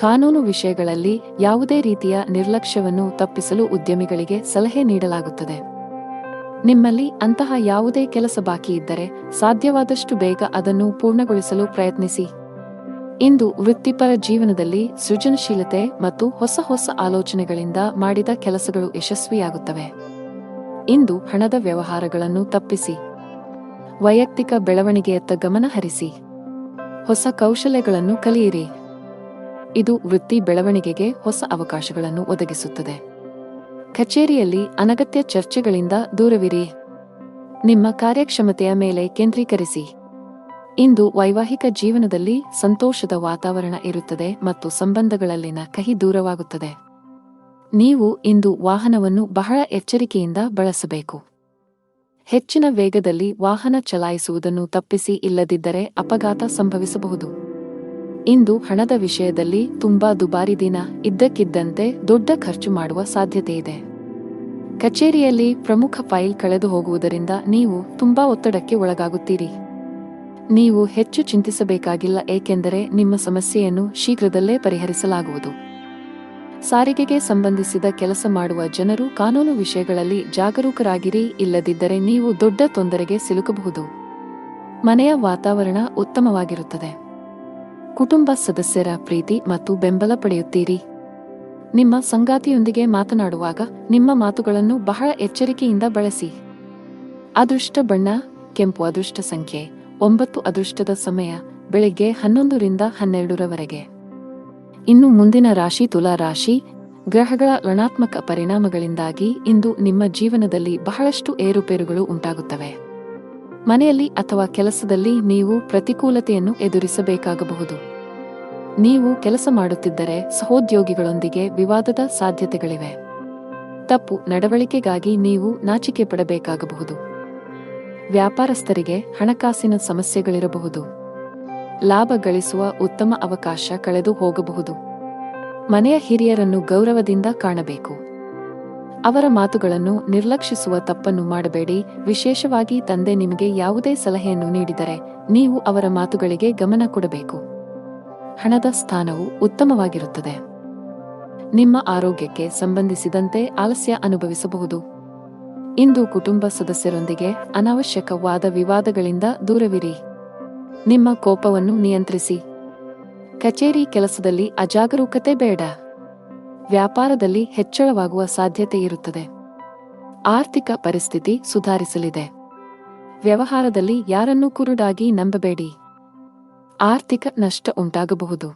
Speaker 1: ಕಾನೂನು ವಿಷಯಗಳಲ್ಲಿ ಯಾವುದೇ ರೀತಿಯ ನಿರ್ಲಕ್ಷ್ಯವನ್ನು ತಪ್ಪಿಸಲು ಉದ್ಯಮಿಗಳಿಗೆ ಸಲಹೆ ನೀಡಲಾಗುತ್ತದೆ. ನಿಮ್ಮಲ್ಲಿ ಅಂತಹ ಯಾವುದೇ ಕೆಲಸ ಬಾಕಿ ಇದ್ದರೆ ಸಾಧ್ಯವಾದಷ್ಟು ಬೇಗ ಅದನ್ನು ಪೂರ್ಣಗೊಳಿಸಲು ಪ್ರಯತ್ನಿಸಿ. ಇಂದು ವೃತ್ತಿಪರ ಜೀವನದಲ್ಲಿ ಸೃಜನಶೀಲತೆ ಮತ್ತು ಹೊಸ ಹೊಸ ಆಲೋಚನೆಗಳಿಂದ ಮಾಡಿದ ಕೆಲಸಗಳು ಯಶಸ್ವಿಯಾಗುತ್ತವೆ. ಇಂದು ಹಣದ ವ್ಯವಹಾರಗಳನ್ನು ತಪ್ಪಿಸಿ. ವೈಯಕ್ತಿಕ ಬೆಳವಣಿಗೆಯತ್ತ ಗಮನ ಹರಿಸಿ. ಹೊಸ ಕೌಶಲ್ಯಗಳನ್ನು ಕಲಿಯಿರಿ. ಇದು ವೃತ್ತಿ ಬೆಳವಣಿಗೆಗೆ ಹೊಸ ಅವಕಾಶಗಳನ್ನು ಒದಗಿಸುತ್ತದೆ. ಕಚೇರಿಯಲ್ಲಿ ಅನಗತ್ಯ ಚರ್ಚೆಗಳಿಂದ ದೂರವಿರಿ. ನಿಮ್ಮ ಕಾರ್ಯಕ್ಷಮತೆಯ ಮೇಲೆ ಕೇಂದ್ರೀಕರಿಸಿ. ಇಂದು ವೈವಾಹಿಕ ಜೀವನದಲ್ಲಿ ಸಂತೋಷದ ವಾತಾವರಣ ಇರುತ್ತದೆ ಮತ್ತು ಸಂಬಂಧಗಳಲ್ಲಿನ ಕಹಿ ದೂರವಾಗುತ್ತದೆ. ನೀವು ಇಂದು ವಾಹನವನ್ನು ಬಹಳ ಎಚ್ಚರಿಕೆಯಿಂದ ಬಳಸಬೇಕು. ಹೆಚ್ಚಿನ ವೇಗದಲ್ಲಿ ವಾಹನ ಚಲಾಯಿಸುವುದನ್ನು ತಪ್ಪಿಸಿ, ಇಲ್ಲದಿದ್ದರೆ ಅಪಘಾತ ಸಂಭವಿಸಬಹುದು. ಇಂದು ಹಣದ ವಿಷಯದಲ್ಲಿ ತುಂಬಾ ದುಬಾರಿ ದಿನ. ಇದ್ದಕ್ಕಿದ್ದಂತೆ ದೊಡ್ಡ ಖರ್ಚು ಮಾಡುವ ಸಾಧ್ಯತೆಯಿದೆ. ಕಚೇರಿಯಲ್ಲಿ ಪ್ರಮುಖ ಫೈಲ್ ಕಳೆದು ಹೋಗುವುದರಿಂದ ನೀವು ತುಂಬಾ ಒತ್ತಡಕ್ಕೆ ಒಳಗಾಗುತ್ತೀರಿ. ನೀವು ಹೆಚ್ಚು ಚಿಂತಿಸಬೇಕಾಗಿಲ್ಲ, ಏಕೆಂದರೆ ನಿಮ್ಮ ಸಮಸ್ಯೆಯನ್ನು ಶೀಘ್ರದಲ್ಲೇ ಪರಿಹರಿಸಲಾಗುವುದು. ಸಾರಿಗೆಗೆ ಸಂಬಂಧಿಸಿದ ಕೆಲಸ ಮಾಡುವ ಜನರು ಕಾನೂನು ವಿಷಯಗಳಲ್ಲಿ ಜಾಗರೂಕರಾಗಿರಿ, ಇಲ್ಲದಿದ್ದರೆ ನೀವು ದೊಡ್ಡ ತೊಂದರೆಗೆ ಸಿಲುಕಬಹುದು. ಮನೆಯ ವಾತಾವರಣ ಉತ್ತಮವಾಗಿರುತ್ತದೆ. ಕುಟುಂಬ ಸದಸ್ಯರ ಪ್ರೀತಿ ಮತ್ತು ಬೆಂಬಲ ಪಡೆಯುತ್ತೀರಿ. ನಿಮ್ಮ ಸಂಗಾತಿಯೊಂದಿಗೆ ಮಾತನಾಡುವಾಗ ನಿಮ್ಮ ಮಾತುಗಳನ್ನು ಬಹಳ ಎಚ್ಚರಿಕೆಯಿಂದ ಬಳಸಿ. ಅದೃಷ್ಟ ಬಣ್ಣ ಕೆಂಪು. ಅದೃಷ್ಟ ಸಂಖ್ಯೆ 9. ಅದೃಷ್ಟದ ಸಮಯ ಬೆಳಿಗ್ಗೆ 11 ರಿಂದ 12 ಇನ್ನು ಮುಂದಿನ ರಾಶಿ ತುಲಾ ರಾಶಿ. ಗ್ರಹಗಳ ಋಣಾತ್ಮಕ ಪರಿಣಾಮಗಳಿಂದಾಗಿ ಇಂದು ನಿಮ್ಮ ಜೀವನದಲ್ಲಿ ಬಹಳಷ್ಟು ಏರುಪೇರುಗಳು ಉಂಟಾಗುತ್ತವೆ. ಮನೆಯಲ್ಲಿ ಅಥವಾ ಕೆಲಸದಲ್ಲಿ ನೀವು ಪ್ರತಿಕೂಲತೆಯನ್ನು ಎದುರಿಸಬೇಕಾಗಬಹುದು. ನೀವು ಕೆಲಸ ಮಾಡುತ್ತಿದ್ದರೆ ಸಹೋದ್ಯೋಗಿಗಳೊಂದಿಗೆ ವಿವಾದದ ಸಾಧ್ಯತೆಗಳಿವೆ. ತಪ್ಪು ನಡವಳಿಕೆಗಾಗಿ ನೀವು ನಾಚಿಕೆ ಪಡಬೇಕಾಗಬಹುದು. ವ್ಯಾಪಾರಸ್ಥರಿಗೆ ಹಣಕಾಸಿನ ಸಮಸ್ಯೆಗಳಿರಬಹುದು. ಲಾಭ ಗಳಿಸುವ ಉತ್ತಮ ಅವಕಾಶ ಕಳೆದು ಹೋಗಬಹುದು. ಮನೆಯ ಹಿರಿಯರನ್ನು ಗೌರವದಿಂದ ಕಾಣಬೇಕು. ಅವರ ಮಾತುಗಳನ್ನು ನಿರ್ಲಕ್ಷಿಸುವ ತಪ್ಪನ್ನು ಮಾಡಬೇಡಿ. ವಿಶೇಷವಾಗಿ ತಂದೆ ನಿಮಗೆ ಯಾವುದೇ ಸಲಹೆಯನ್ನು ನೀಡಿದರೆ ನೀವು ಅವರ ಮಾತುಗಳಿಗೆ ಗಮನ ಕೊಡಬೇಕು. ಹಣದ ಸ್ಥಾನವು ಉತ್ತಮವಾಗಿರುತ್ತದೆ. ನಿಮ್ಮ ಆರೋಗ್ಯಕ್ಕೆ ಸಂಬಂಧಿಸಿದಂತೆ ಆಲಸ್ಯ ಅನುಭವಿಸಬಹುದು. ಇಂದು ಕುಟುಂಬ ಸದಸ್ಯರೊಂದಿಗೆ ಅನಾವಶ್ಯಕ ವಾದ ವಿವಾದಗಳಿಂದ ದೂರವಿರಿ. ನಿಮ್ಮ ಕೋಪವನ್ನು ನಿಯಂತ್ರಿಸಿ. ಕಚೇರಿ ಕೆಲಸದಲ್ಲಿ ಅಜಾಗರೂಕತೆ ಬೇಡ. ವ್ಯಾಪಾರದಲ್ಲಿ ಹೆಚ್ಚಳವಾಗುವ ಸಾಧ್ಯತೆ ಇರುತ್ತದೆ. ಆರ್ಥಿಕ ಪರಿಸ್ಥಿತಿ ಸುಧಾರಿಸಲಿದೆ. ವ್ಯವಹಾರದಲ್ಲಿ ಯಾರನ್ನೂ ಕುರುಡಾಗಿ ನಂಬಬೇಡಿ. ಆರ್ಥಿಕ ನಷ್ಟ ಉಂಟಾಗಬಹುದು.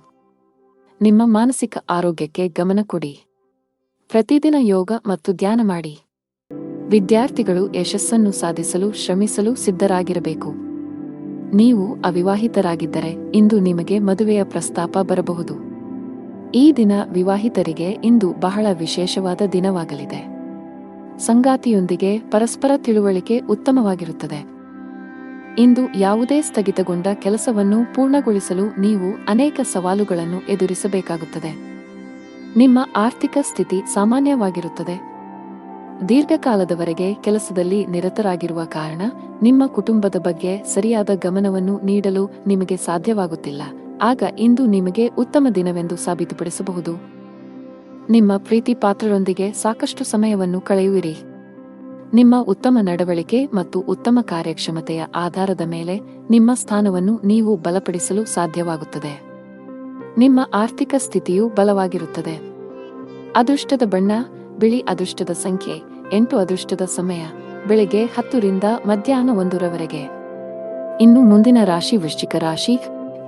Speaker 1: ನಿಮ್ಮ ಮಾನಸಿಕ ಆರೋಗ್ಯಕ್ಕೆ ಗಮನ ಕೊಡಿ. ಪ್ರತಿದಿನ ಯೋಗ ಮತ್ತು ಧ್ಯಾನ ಮಾಡಿ. ವಿದ್ಯಾರ್ಥಿಗಳು ಯಶಸ್ಸನ್ನು ಸಾಧಿಸಲು ಶ್ರಮಿಸಲು ಸಿದ್ಧರಾಗಿರಬೇಕು. ನೀವು ಅವಿವಾಹಿತರಾಗಿದ್ದರೆ ಇಂದು ನಿಮಗೆ ಮದುವೆಯ ಪ್ರಸ್ತಾಪ ಬರಬಹುದು. ಈ ದಿನ ವಿವಾಹಿತರಿಗೆ ಇಂದು ಬಹಳ ವಿಶೇಷವಾದ ದಿನವಾಗಲಿದೆ. ಸಂಗಾತಿಯೊಂದಿಗೆ ಪರಸ್ಪರ ತಿಳುವಳಿಕೆ ಉತ್ತಮವಾಗಿರುತ್ತದೆ. ಇಂದು ಯಾವುದೇ ಸ್ಥಗಿತಗೊಂಡ ಕೆಲಸವನ್ನು ಪೂರ್ಣಗೊಳಿಸಲು ನೀವು ಅನೇಕ ಸವಾಲುಗಳನ್ನು ಎದುರಿಸಬೇಕಾಗುತ್ತದೆ. ನಿಮ್ಮ ಆರ್ಥಿಕ ಸ್ಥಿತಿ ಸಾಮಾನ್ಯವಾಗಿರುತ್ತದೆ. ದೀರ್ಘಕಾಲದವರೆಗೆ ಕೆಲಸದಲ್ಲಿ ನಿರತರಾಗಿರುವ ಕಾರಣ ನಿಮ್ಮ ಕುಟುಂಬದ ಬಗ್ಗೆ ಸರಿಯಾದ ಗಮನವನ್ನು ನೀಡಲು ನಿಮಗೆ ಸಾಧ್ಯವಾಗುತ್ತಿಲ್ಲ. ಆಗ ಇಂದು ನಿಮಗೆ ಉತ್ತಮ ದಿನವೆಂದು ಸಾಬೀತುಪಡಿಸಬಹುದು. ನಿಮ್ಮ ಪ್ರೀತಿ ಪಾತ್ರರೊಂದಿಗೆ ಸಾಕಷ್ಟು ಸಮಯವನ್ನು ಕಳೆಯುವಿರಿ. ನಿಮ್ಮ ಉತ್ತಮ ನಡವಳಿಕೆ ಮತ್ತು ಉತ್ತಮ ಕಾರ್ಯಕ್ಷಮತೆಯ ಆಧಾರದ ಮೇಲೆ ನಿಮ್ಮ ಸ್ಥಾನವನ್ನು ನೀವು ಬಲಪಡಿಸಲು ಸಾಧ್ಯವಾಗುತ್ತದೆ. ನಿಮ್ಮ ಆರ್ಥಿಕ ಸ್ಥಿತಿಯು ಬಲವಾಗಿರುತ್ತದೆ. ಅದೃಷ್ಟದ ಬಣ್ಣ ಬಿಳಿ. ಅದೃಷ್ಟದ ಸಂಖ್ಯೆ 8. ಅದೃಷ್ಟದ ಸಮಯ ಬೆಳಗ್ಗೆ 10 ರಿಂದ ಮಧ್ಯಾಹ್ನ 1 ರವರೆಗೆ. ಇನ್ನು ಮುಂದಿನ ರಾಶಿ ವೃಶ್ಚಿಕ ರಾಶಿ.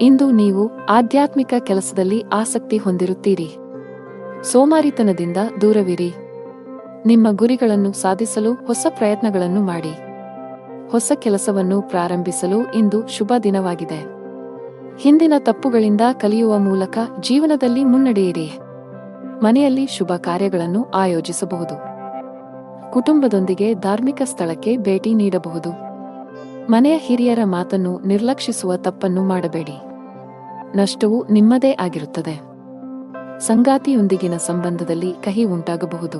Speaker 1: ಇಂದು ನೀವು ಆಧ್ಯಾತ್ಮಿಕ ಕೆಲಸದಲ್ಲಿ ಆಸಕ್ತಿ ಹೊಂದಿರುತ್ತೀರಿ. ಸೋಮಾರಿತನದಿಂದ ದೂರವಿರಿ. ನಿಮ್ಮ ಗುರಿಗಳನ್ನು ಸಾಧಿಸಲು ಹೊಸ ಪ್ರಯತ್ನಗಳನ್ನು ಮಾಡಿ. ಹೊಸ ಕೆಲಸವನ್ನು ಪ್ರಾರಂಭಿಸಲು ಇಂದು ಶುಭ ದಿನವಾಗಿದೆ. ಹಿಂದಿನ ತಪ್ಪುಗಳಿಂದ ಕಲಿಯುವ ಮೂಲಕ ಜೀವನದಲ್ಲಿ ಮುನ್ನಡೆಯಿರಿ. ಮನೆಯಲ್ಲಿ ಶುಭ ಕಾರ್ಯಗಳನ್ನು ಆಯೋಜಿಸಬಹುದು. ಕುಟುಂಬದೊಂದಿಗೆ ಧಾರ್ಮಿಕ ಸ್ಥಳಕ್ಕೆ ಭೇಟಿ ನೀಡಬಹುದು. ಮನೆಯ ಹಿರಿಯರ ಮಾತನ್ನು ನಿರ್ಲಕ್ಷಿಸುವ ತಪ್ಪನ್ನು ಮಾಡಬೇಡಿ. ನಷ್ಟವು ನಿಮ್ಮದೇ ಆಗಿರುತ್ತದೆ. ಸಂಗಾತಿಯೊಂದಿಗಿನ ಸಂಬಂಧದಲ್ಲಿ ಕಹಿ ಉಂಟಾಗಬಹುದು.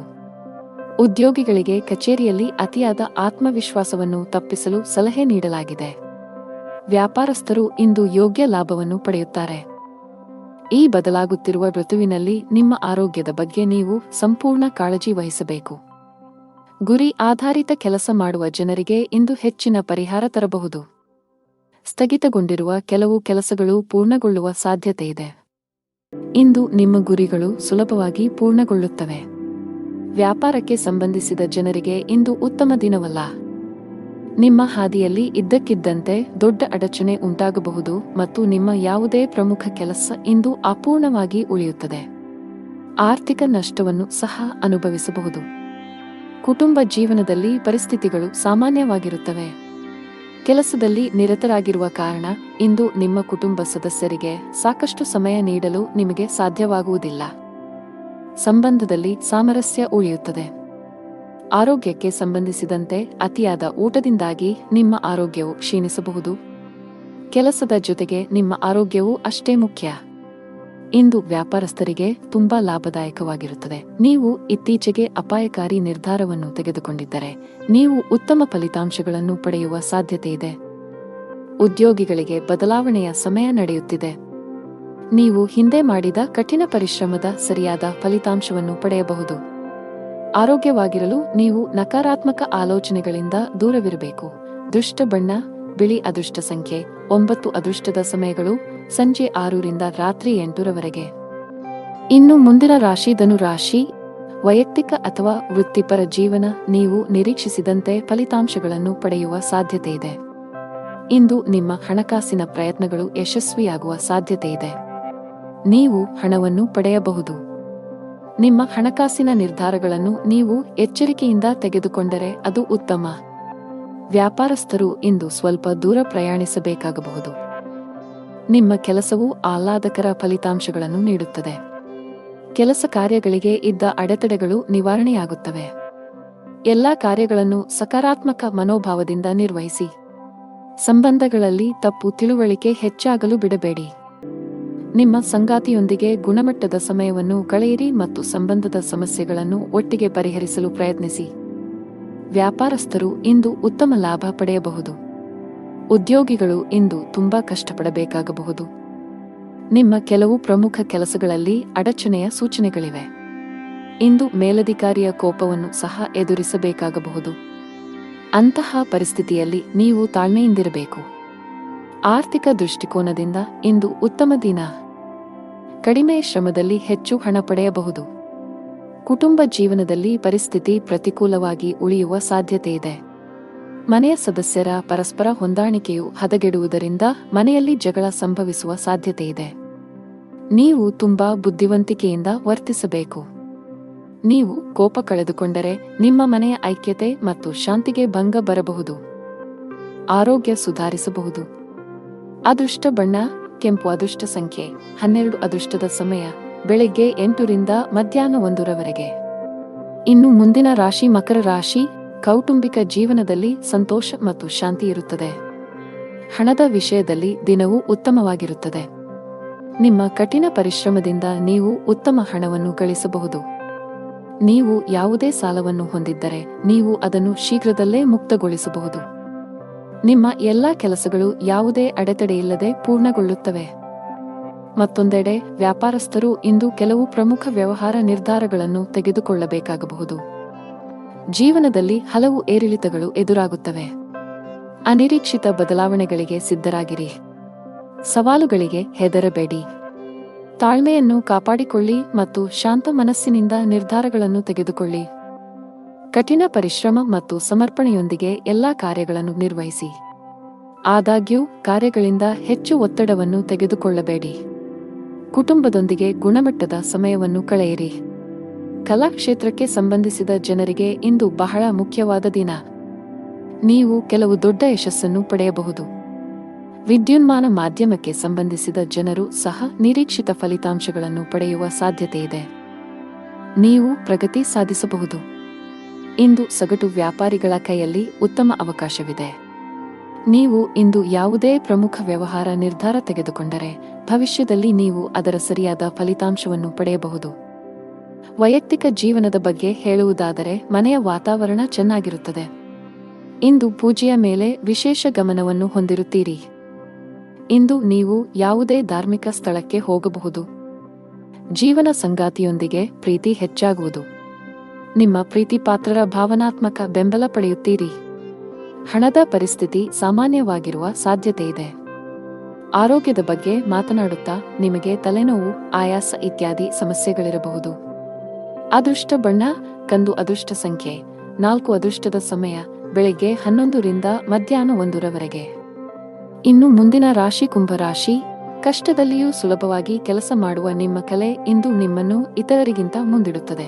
Speaker 1: ಉದ್ಯೋಗಿಗಳಿಗೆ ಕಚೇರಿಯಲ್ಲಿ ಅತಿಯಾದ ಆತ್ಮವಿಶ್ವಾಸವನ್ನು ತಪ್ಪಿಸಲು ಸಲಹೆ ನೀಡಲಾಗಿದೆ. ವ್ಯಾಪಾರಸ್ಥರು ಇಂದು ಯೋಗ್ಯ ಲಾಭವನ್ನು ಪಡೆಯುತ್ತಾರೆ. ಈ ಬದಲಾಗುತ್ತಿರುವ ಋತುವಿನಲ್ಲಿ ನಿಮ್ಮ ಆರೋಗ್ಯದ ಬಗ್ಗೆ ನೀವು ಸಂಪೂರ್ಣ ಕಾಳಜಿ ವಹಿಸಬೇಕು. ಗುರಿ ಆಧಾರಿತ ಕೆಲಸ ಮಾಡುವ ಜನರಿಗೆ ಇಂದು ಹೆಚ್ಚಿನ ಪರಿಹಾರ ತರಬಹುದು. ಸ್ಥಗಿತಗೊಂಡಿರುವ ಕೆಲವು ಕೆಲಸಗಳು ಪೂರ್ಣಗೊಳ್ಳುವ ಸಾಧ್ಯತೆಯಿದೆ. ಇಂದು ನಿಮ್ಮ ಗುರಿಗಳು ಸುಲಭವಾಗಿ ಪೂರ್ಣಗೊಳ್ಳುತ್ತವೆ. ವ್ಯಾಪಾರಕ್ಕೆ ಸಂಬಂಧಿಸಿದ ಜನರಿಗೆ ಇಂದು ಉತ್ತಮ ದಿನವಲ್ಲ. ನಿಮ್ಮ ಹಾದಿಯಲ್ಲಿ ಇದ್ದಕ್ಕಿದ್ದಂತೆ ದೊಡ್ಡ ಅಡಚಣೆ ಉಂಟಾಗಬಹುದು ಮತ್ತು ನಿಮ್ಮ ಯಾವುದೇ ಪ್ರಮುಖ ಕೆಲಸ ಇಂದು ಅಪೂರ್ಣವಾಗಿ ಉಳಿಯುತ್ತದೆ. ಆರ್ಥಿಕ ನಷ್ಟವನ್ನು ಸಹ ಅನುಭವಿಸಬಹುದು. ಕುಟುಂಬ ಜೀವನದಲ್ಲಿ ಪರಿಸ್ಥಿತಿಗಳು ಸಾಮಾನ್ಯವಾಗಿರುತ್ತವೆ. ಕೆಲಸದಲ್ಲಿ ನಿರತರಾಗಿರುವ ಕಾರಣ ಇಂದು ನಿಮ್ಮ ಕುಟುಂಬ ಸದಸ್ಯರಿಗೆ ಸಾಕಷ್ಟು ಸಮಯ ನೀಡಲು ನಿಮಗೆ ಸಾಧ್ಯವಾಗುವುದಿಲ್ಲ. ಸಂಬಂಧದಲ್ಲಿ ಸಾಮರಸ್ಯ ಉಳಿಯುತ್ತದೆ. ಆರೋಗ್ಯಕ್ಕೆ ಸಂಬಂಧಿಸಿದಂತೆ ಅತಿಯಾದ ಊಟದಿಂದಾಗಿ ನಿಮ್ಮ ಆರೋಗ್ಯವು ಕ್ಷೀಣಿಸಬಹುದು. ಕೆಲಸದ ಜೊತೆಗೆ ನಿಮ್ಮ ಆರೋಗ್ಯವೂ ಅಷ್ಟೇ ಮುಖ್ಯ. ಇಂದು ವ್ಯಾಪಾರಸ್ಥರಿಗೆ ತುಂಬಾ ಲಾಭದಾಯಕವಾಗಿರುತ್ತದೆ. ನೀವು ಇತ್ತೀಚೆಗೆ ಅಪಾಯಕಾರಿ ನಿರ್ಧಾರವನ್ನು ತೆಗೆದುಕೊಂಡಿದ್ದರೆ ನೀವು ಉತ್ತಮ ಫಲಿತಾಂಶಗಳನ್ನು ಪಡೆಯುವ ಸಾಧ್ಯತೆಯಿದೆ. ಉದ್ಯೋಗಿಗಳಿಗೆ ಬದಲಾವಣೆಯ ಸಮಯ ನಡೆಯುತ್ತಿದೆ. ನೀವು ಹಿಂದೆ ಮಾಡಿದ ಕಠಿಣ ಪರಿಶ್ರಮದ ಸರಿಯಾದ ಫಲಿತಾಂಶವನ್ನು ಪಡೆಯಬಹುದು. ಆರೋಗ್ಯವಾಗಿರಲು ನೀವು ನಕಾರಾತ್ಮಕ ಆಲೋಚನೆಗಳಿಂದ ದೂರವಿರಬೇಕು. ದುಷ್ಟ ಬಣ್ಣ ಬಿಳಿ. ಅದೃಷ್ಟ ಸಂಖ್ಯೆ 9. ಅದೃಷ್ಟದ ಸಮಯಗಳು ಸಂಜೆ 6 ರಿಂದ ರಾತ್ರಿ 8 ರವರೆಗೆ. ಇನ್ನು ಮುಂದಿನ ರಾಶಿ ಧನು ರಾಶಿ. ವೈಯಕ್ತಿಕ ಅಥವಾ ವೃತ್ತಿಪರ ಜೀವನ. ನೀವು ನಿರೀಕ್ಷಿಸಿದಂತೆ ಫಲಿತಾಂಶಗಳನ್ನು ಪಡೆಯುವ ಸಾಧ್ಯತೆಯಿದೆ. ಇಂದು ನಿಮ್ಮ ಹಣಕಾಸಿನ ಪ್ರಯತ್ನಗಳು ಯಶಸ್ವಿಯಾಗುವ ಸಾಧ್ಯತೆಯಿದೆ. ನೀವು ಹಣವನ್ನು ಪಡೆಯಬಹುದು. ನಿಮ್ಮ ಹಣಕಾಸಿನ ನಿರ್ಧಾರಗಳನ್ನು ನೀವು ಎಚ್ಚರಿಕೆಯಿಂದ ತೆಗೆದುಕೊಂಡರೆ ಅದು ಉತ್ತಮ. ವ್ಯಾಪಾರಸ್ಥರು ಇಂದು ಸ್ವಲ್ಪ ದೂರ ಪ್ರಯಾಣಿಸಬೇಕಾಗಬಹುದು. ನಿಮ್ಮ ಕೆಲಸವು ಆಹ್ಲಾದಕರ ಫಲಿತಾಂಶಗಳನ್ನು ನೀಡುತ್ತದೆ. ಕೆಲಸ ಕಾರ್ಯಗಳಿಗೆ ಇದ್ದ ಅಡೆತಡೆಗಳು ನಿವಾರಣೆಯಾಗುತ್ತವೆ. ಎಲ್ಲಾ ಕಾರ್ಯಗಳನ್ನು ಸಕಾರಾತ್ಮಕ ಮನೋಭಾವದಿಂದ ನಿರ್ವಹಿಸಿ. ಸಂಬಂಧಗಳಲ್ಲಿ ತಪ್ಪು ತಿಳುವಳಿಕೆ ಹೆಚ್ಚಾಗಲು ಬಿಡಬೇಡಿ. ನಿಮ್ಮ ಸಂಗಾತಿಯೊಂದಿಗೆ ಗುಣಮಟ್ಟದ ಸಮಯವನ್ನು ಕಳೆಯಿರಿ ಮತ್ತು ಸಂಬಂಧದ ಸಮಸ್ಯೆಗಳನ್ನು ಒಟ್ಟಿಗೆ ಪರಿಹರಿಸಲು ಪ್ರಯತ್ನಿಸಿ. ವ್ಯಾಪಾರಸ್ಥರು ಇಂದು ಉತ್ತಮ ಲಾಭ ಪಡೆಯಬಹುದು. ಉದ್ಯೋಗಿಗಳು ಇಂದು ತುಂಬಾ ಕಷ್ಟಪಡಬೇಕಾಗಬಹುದು. ನಿಮ್ಮ ಕೆಲವು ಪ್ರಮುಖ ಕೆಲಸಗಳಲ್ಲಿ ಅಡಚಣೆಯ ಸೂಚನೆಗಳಿವೆ. ಇಂದು ಮೇಲಧಿಕಾರಿಯ ಕೋಪವನ್ನು ಸಹ ಎದುರಿಸಬೇಕಾಗಬಹುದು. ಅಂತಹ ಪರಿಸ್ಥಿತಿಯಲ್ಲಿ ನೀವು ತಾಳ್ಮೆಯಿಂದಿರಬೇಕು. ಆರ್ಥಿಕ ದೃಷ್ಟಿಕೋನದಿಂದ ಇಂದು ಉತ್ತಮ ದಿನ. ಕಡಿಮೆ ಶ್ರಮದಲ್ಲಿ ಹೆಚ್ಚು ಹಣ ಪಡೆಯಬಹುದು. ಕುಟುಂಬ ಜೀವನದಲ್ಲಿ ಪರಿಸ್ಥಿತಿ ಪ್ರತಿಕೂಲವಾಗಿ ಉಳಿಯುವ ಸಾಧ್ಯತೆಯಿದೆ. ಮನೆಯ ಸದಸ್ಯರ ಪರಸ್ಪರ ಹೊಂದಾಣಿಕೆಯು ಹದಗೆಡುವುದರಿಂದ ಮನೆಯಲ್ಲಿ ಜಗಳ ಸಂಭವಿಸುವ ಸಾಧ್ಯತೆಯಿದೆ. ನೀವು ತುಂಬಾ ಬುದ್ಧಿವಂತಿಕೆಯಿಂದ ವರ್ತಿಸಬೇಕು. ನೀವು ಕೋಪ ಕಳೆದುಕೊಂಡರೆ ನಿಮ್ಮ ಮನೆಯ ಐಕ್ಯತೆ ಮತ್ತು ಶಾಂತಿಗೆ ಭಂಗ ಬರಬಹುದು. ಆರೋಗ್ಯ ಸುಧಾರಿಸಬಹುದು. ಅದೃಷ್ಟ ಬಣ್ಣ ಕೆಂಪು. ಅದೃಷ್ಟ ಸಂಖ್ಯೆ 12. ಅದೃಷ್ಟದ ಸಮಯ ಬೆಳಗ್ಗೆ 8 ರಿಂದ ಮಧ್ಯಾಹ್ನ 1 ರವರೆಗೆ. ಇನ್ನು ಮುಂದಿನ ರಾಶಿ ಮಕರ ರಾಶಿ. ಕೌಟುಂಬಿಕ ಜೀವನದಲ್ಲಿ ಸಂತೋಷ ಮತ್ತು ಶಾಂತಿ ಇರುತ್ತದೆ. ಹಣದ ವಿಷಯದಲ್ಲಿ ದಿನವೂ ಉತ್ತಮವಾಗಿರುತ್ತದೆ. ನಿಮ್ಮ ಕಠಿಣ ಪರಿಶ್ರಮದಿಂದ ನೀವು ಉತ್ತಮ ಹಣವನ್ನು ಗಳಿಸಬಹುದು. ನೀವು ಯಾವುದೇ ಸಾಲವನ್ನು ಹೊಂದಿದ್ದರೆ ನೀವು ಅದನ್ನು ಶೀಘ್ರದಲ್ಲೇ ಮುಕ್ತಗೊಳಿಸಬಹುದು. ನಿಮ್ಮ ಎಲ್ಲಾ ಕೆಲಸಗಳು ಯಾವುದೇ ಅಡೆತಡೆಯಿಲ್ಲದೆ ಪೂರ್ಣಗೊಳ್ಳುತ್ತವೆ. ಮತ್ತೊಂದೆಡೆ ವ್ಯಾಪಾರಸ್ಥರು ಇಂದು ಕೆಲವು ಪ್ರಮುಖ ವ್ಯವಹಾರ ನಿರ್ಧಾರಗಳನ್ನು ತೆಗೆದುಕೊಳ್ಳಬೇಕಾಗಬಹುದು. ಜೀವನದಲ್ಲಿ ಹಲವು ಏರಿಳಿತಗಳು ಎದುರಾಗುತ್ತವೆ. ಅನಿರೀಕ್ಷಿತ ಬದಲಾವಣೆಗಳಿಗೆ ಸಿದ್ಧರಾಗಿರಿ. ಸವಾಲುಗಳಿಗೆ ಹೆದರಬೇಡಿ. ತಾಳ್ಮೆಯನ್ನು ಕಾಪಾಡಿಕೊಳ್ಳಿ ಮತ್ತು ಶಾಂತ ಮನಸ್ಸಿನಿಂದ ನಿರ್ಧಾರಗಳನ್ನು ತೆಗೆದುಕೊಳ್ಳಿ. ಕಠಿಣ ಪರಿಶ್ರಮ ಮತ್ತು ಸಮರ್ಪಣೆಯೊಂದಿಗೆ ಎಲ್ಲಾ ಕಾರ್ಯಗಳನ್ನು ನಿರ್ವಹಿಸಿ. ಆದಾಗ್ಯೂ ಕಾರ್ಯಗಳಿಂದ ಹೆಚ್ಚು ಒತ್ತಡವನ್ನು ತೆಗೆದುಕೊಳ್ಳಬೇಡಿ. ಕುಟುಂಬದೊಂದಿಗೆ ಗುಣಮಟ್ಟದ ಸಮಯವನ್ನು ಕಳೆಯಿರಿ. ಕಲಾ ಕ್ಷೇತ್ರಕ್ಕೆ ಸಂಬಂಧಿಸಿದ ಜನರಿಗೆ ಇಂದು ಬಹಳ ಮುಖ್ಯವಾದ ದಿನ. ನೀವು ಕೆಲವು ದೊಡ್ಡ ಯಶಸ್ಸನ್ನು ಪಡೆಯಬಹುದು. ವಿದ್ಯುನ್ಮಾನ ಮಾಧ್ಯಮಕ್ಕೆ ಸಂಬಂಧಿಸಿದ ಜನರು ಸಹ ನಿರೀಕ್ಷಿತ ಫಲಿತಾಂಶಗಳನ್ನು ಪಡೆಯುವ ಸಾಧ್ಯತೆಯಿದೆ. ನೀವು ಪ್ರಗತಿ ಸಾಧಿಸಬಹುದು. ಇಂದು ಸಗಟು ವ್ಯಾಪಾರಿಗಳ ಕೈಯಲ್ಲಿ ಉತ್ತಮ ಅವಕಾಶವಿದೆ. ನೀವು ಇಂದು ಯಾವುದೇ ಪ್ರಮುಖ ವ್ಯವಹಾರ ನಿರ್ಧಾರ ತೆಗೆದುಕೊಂಡರೆ ಭವಿಷ್ಯದಲ್ಲಿ ನೀವು ಅದರ ಸರಿಯಾದ ಫಲಿತಾಂಶವನ್ನು ಪಡೆಯಬಹುದು. ವೈಯಕ್ತಿಕ ಜೀವನದ ಬಗ್ಗೆ ಹೇಳುವುದಾದರೆ ಮನೆಯ ವಾತಾವರಣ ಚೆನ್ನಾಗಿರುತ್ತದೆ. ಇಂದು ಪೂಜೆಯ ಮೇಲೆ ವಿಶೇಷ ಗಮನವನ್ನು ಹೊಂದಿರುತ್ತೀರಿ. ಇಂದು ನೀವು ಯಾವುದೇ ಧಾರ್ಮಿಕ ಸ್ಥಳಕ್ಕೆ ಹೋಗಬಹುದು. ಜೀವನ ಸಂಗಾತಿಯೊಂದಿಗೆ ಪ್ರೀತಿ ಹೆಚ್ಚಾಗುವುದು. ನಿಮ್ಮ ಪ್ರೀತಿ ಪಾತ್ರರ ಭಾವನಾತ್ಮಕ ಬೆಂಬಲ ಪಡೆಯುತ್ತೀರಿ. ಹಣದ ಪರಿಸ್ಥಿತಿ ಸಾಮಾನ್ಯವಾಗಿರುವ ಸಾಧ್ಯತೆಯಿದೆ. ಆರೋಗ್ಯದ ಬಗ್ಗೆ ಮಾತನಾಡುತ್ತಾ ನಿಮಗೆ ತಲೆನೋವು, ಆಯಾಸ ಇತ್ಯಾದಿ ಸಮಸ್ಯೆಗಳಿರಬಹುದು. ಅದೃಷ್ಟ ಬಣ್ಣ ಕಂದು. ಅದೃಷ್ಟ ಸಂಖ್ಯೆ 4. ಅದೃಷ್ಟದ ಸಮಯ ಬೆಳಗ್ಗೆ 11 ರಿಂದ ಮಧ್ಯಾಹ್ನ 1 ರವರೆಗೆ. ಇನ್ನು ಮುಂದಿನ ರಾಶಿ ಕುಂಭರಾಶಿ. ಕಷ್ಟದಲ್ಲಿಯೂ ಸುಲಭವಾಗಿ ಕೆಲಸ ಮಾಡುವ ನಿಮ್ಮ ಕಲೆ ಇಂದು ನಿಮ್ಮನ್ನು ಇತರರಿಗಿಂತ ಮುಂದಿಡುತ್ತದೆ.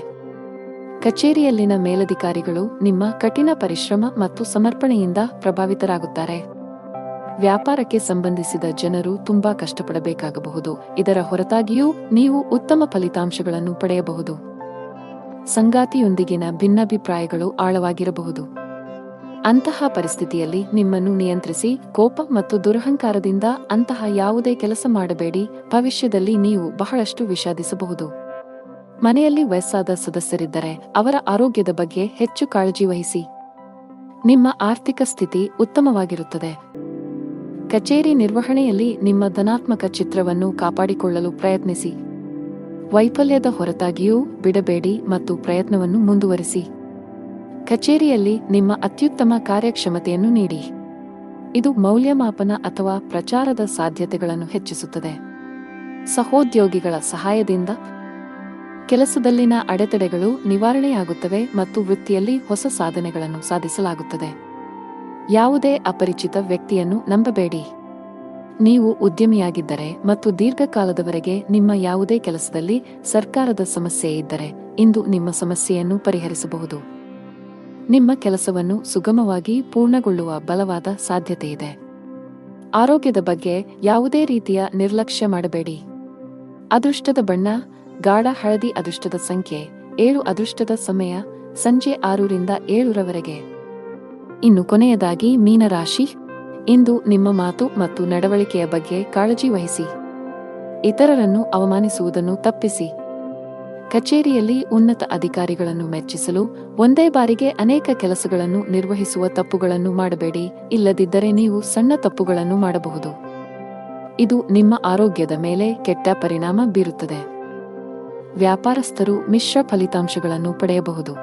Speaker 1: ಕಚೇರಿಯಲ್ಲಿನ ಮೇಲಧಿಕಾರಿಗಳು ನಿಮ್ಮ ಕಠಿಣ ಪರಿಶ್ರಮ ಮತ್ತು ಸಮರ್ಪಣೆಯಿಂದ ಪ್ರಭಾವಿತರಾಗುತ್ತಾರೆ. ವ್ಯಾಪಾರಕ್ಕೆ ಸಂಬಂಧಿಸಿದ ಜನರು ತುಂಬಾ ಕಷ್ಟಪಡಬೇಕಾಗಬಹುದು. ಇದರ ಹೊರತಾಗಿಯೂ ನೀವು ಉತ್ತಮ ಫಲಿತಾಂಶಗಳನ್ನು ಪಡೆಯಬಹುದು. ಸಂಗಾತಿಯೊಂದಿಗಿನ ಭಿನ್ನಾಭಿಪ್ರಾಯಗಳು ಆಳವಾಗಿರಬಹುದು. ಅಂತಹ ಪರಿಸ್ಥಿತಿಯಲ್ಲಿ ನಿಮ್ಮನ್ನು ನಿಯಂತ್ರಿಸಿ. ಕೋಪ ಮತ್ತು ದುರಹಂಕಾರದಿಂದ ಅಂತಹ ಯಾವುದೇ ಕೆಲಸ ಮಾಡಬೇಡಿ. ಭವಿಷ್ಯದಲ್ಲಿ ನೀವು ಬಹಳಷ್ಟು ವಿಷಾದಿಸಬಹುದು. ಮನೆಯಲ್ಲಿ ವಯಸ್ಸಾದ ಸದಸ್ಯರಿದ್ದರೆ ಅವರ ಆರೋಗ್ಯದ ಬಗ್ಗೆ ಹೆಚ್ಚು ಕಾಳಜಿ ವಹಿಸಿ. ನಿಮ್ಮ ಆರ್ಥಿಕ ಸ್ಥಿತಿ ಉತ್ತಮವಾಗಿರುತ್ತದೆ. ಕಚೇರಿ ನಿರ್ವಹಣೆಯಲ್ಲಿ ನಿಮ್ಮ ಧನಾತ್ಮಕ ಚಿತ್ರವನ್ನು ಕಾಪಾಡಿಕೊಳ್ಳಲು ಪ್ರಯತ್ನಿಸಿ. ವೈಫಲ್ಯದ ಹೊರತಾಗಿಯೂ ಬಿಡಬೇಡಿ ಮತ್ತು ಪ್ರಯತ್ನವನ್ನು ಮುಂದುವರಿಸಿ. ಕಚೇರಿಯಲ್ಲಿ ನಿಮ್ಮ ಅತ್ಯುತ್ತಮ ಕಾರ್ಯಕ್ಷಮತೆಯನ್ನು ನೀಡಿ. ಇದು ಮೌಲ್ಯಮಾಪನ ಅಥವಾ ಪ್ರಚಾರದ ಸಾಧ್ಯತೆಗಳನ್ನು ಹೆಚ್ಚಿಸುತ್ತದೆ. ಸಹೋದ್ಯೋಗಿಗಳ ಸಹಾಯದಿಂದ ಕೆಲಸದಲ್ಲಿನ ಅಡೆತಡೆಗಳು ನಿವಾರಣೆಯಾಗುತ್ತವೆ ಮತ್ತು ವೃತ್ತಿಯಲ್ಲಿ ಹೊಸ ಸಾಧನೆಗಳನ್ನು ಸಾಧಿಸಲಾಗುತ್ತದೆ. ಯಾವುದೇ ಅಪರಿಚಿತ ವ್ಯಕ್ತಿಯನ್ನು ನಂಬಬೇಡಿ. ನೀವು ಉದ್ಯಮಿಯಾಗಿದ್ದರೆ ಮತ್ತು ದೀರ್ಘಕಾಲದವರೆಗೆ ನಿಮ್ಮ ಯಾವುದೇ ಕೆಲಸದಲ್ಲಿ ಸರ್ಕಾರದ ಸಮಸ್ಯೆ ಇದ್ದರೆ ಇಂದು ನಿಮ್ಮ ಸಮಸ್ಯೆಯನ್ನು ಪರಿಹರಿಸಬಹುದು. ನಿಮ್ಮ ಕೆಲಸವನ್ನು ಸುಗಮವಾಗಿ ಪೂರ್ಣಗೊಳ್ಳುವ ಬಲವಾದ ಸಾಧ್ಯತೆಯಿದೆ. ಆರೋಗ್ಯದ ಬಗ್ಗೆ ಯಾವುದೇ ರೀತಿಯ ನಿರ್ಲಕ್ಷ್ಯ ಮಾಡಬೇಡಿ. ಅದೃಷ್ಟದ ಬಣ್ಣ ಗಾಢ ಹಳದಿ. ಅದೃಷ್ಟದ ಸಂಖ್ಯೆ 7. ಅದೃಷ್ಟದ ಸಮಯ ಸಂಜೆ 6 ರಿಂದ 7 ರವರೆಗೆ. ಇನ್ನು ಕೊನೆಯದಾಗಿ ಮೀನರಾಶಿ. ಇಂದು ನಿಮ್ಮ ಮಾತು ಮತ್ತು ನಡವಳಿಕೆಯ ಬಗ್ಗೆ ಕಾಳಜಿ ವಹಿಸಿ. ಇತರರನ್ನು ಅವಮಾನಿಸುವುದನ್ನು ತಪ್ಪಿಸಿ. ಕಚೇರಿಯಲ್ಲಿ ಉನ್ನತ ಅಧಿಕಾರಿಗಳನ್ನು ಮೆಚ್ಚಿಸಲು ಒಂದೇ ಬಾರಿಗೆ ಅನೇಕ ಕೆಲಸಗಳನ್ನು ನಿರ್ವಹಿಸುವ ತಪ್ಪುಗಳನ್ನು ಮಾಡಬೇಡಿ. ಇಲ್ಲದಿದ್ದರೆ ನೀವು ಸಣ್ಣ ತಪ್ಪುಗಳನ್ನು ಮಾಡಬಹುದು. ಇದು ನಿಮ್ಮ ಆರೋಗ್ಯದ ಮೇಲೆ ಕೆಟ್ಟ ಪರಿಣಾಮ ಬೀರುತ್ತದೆ. ವ್ಯಾಪಾರಸ್ಥರು ಮಿಶ್ರ ಫಲಿತಾಂಶಗಳನ್ನು ಪಡೆಯಬಹುದು.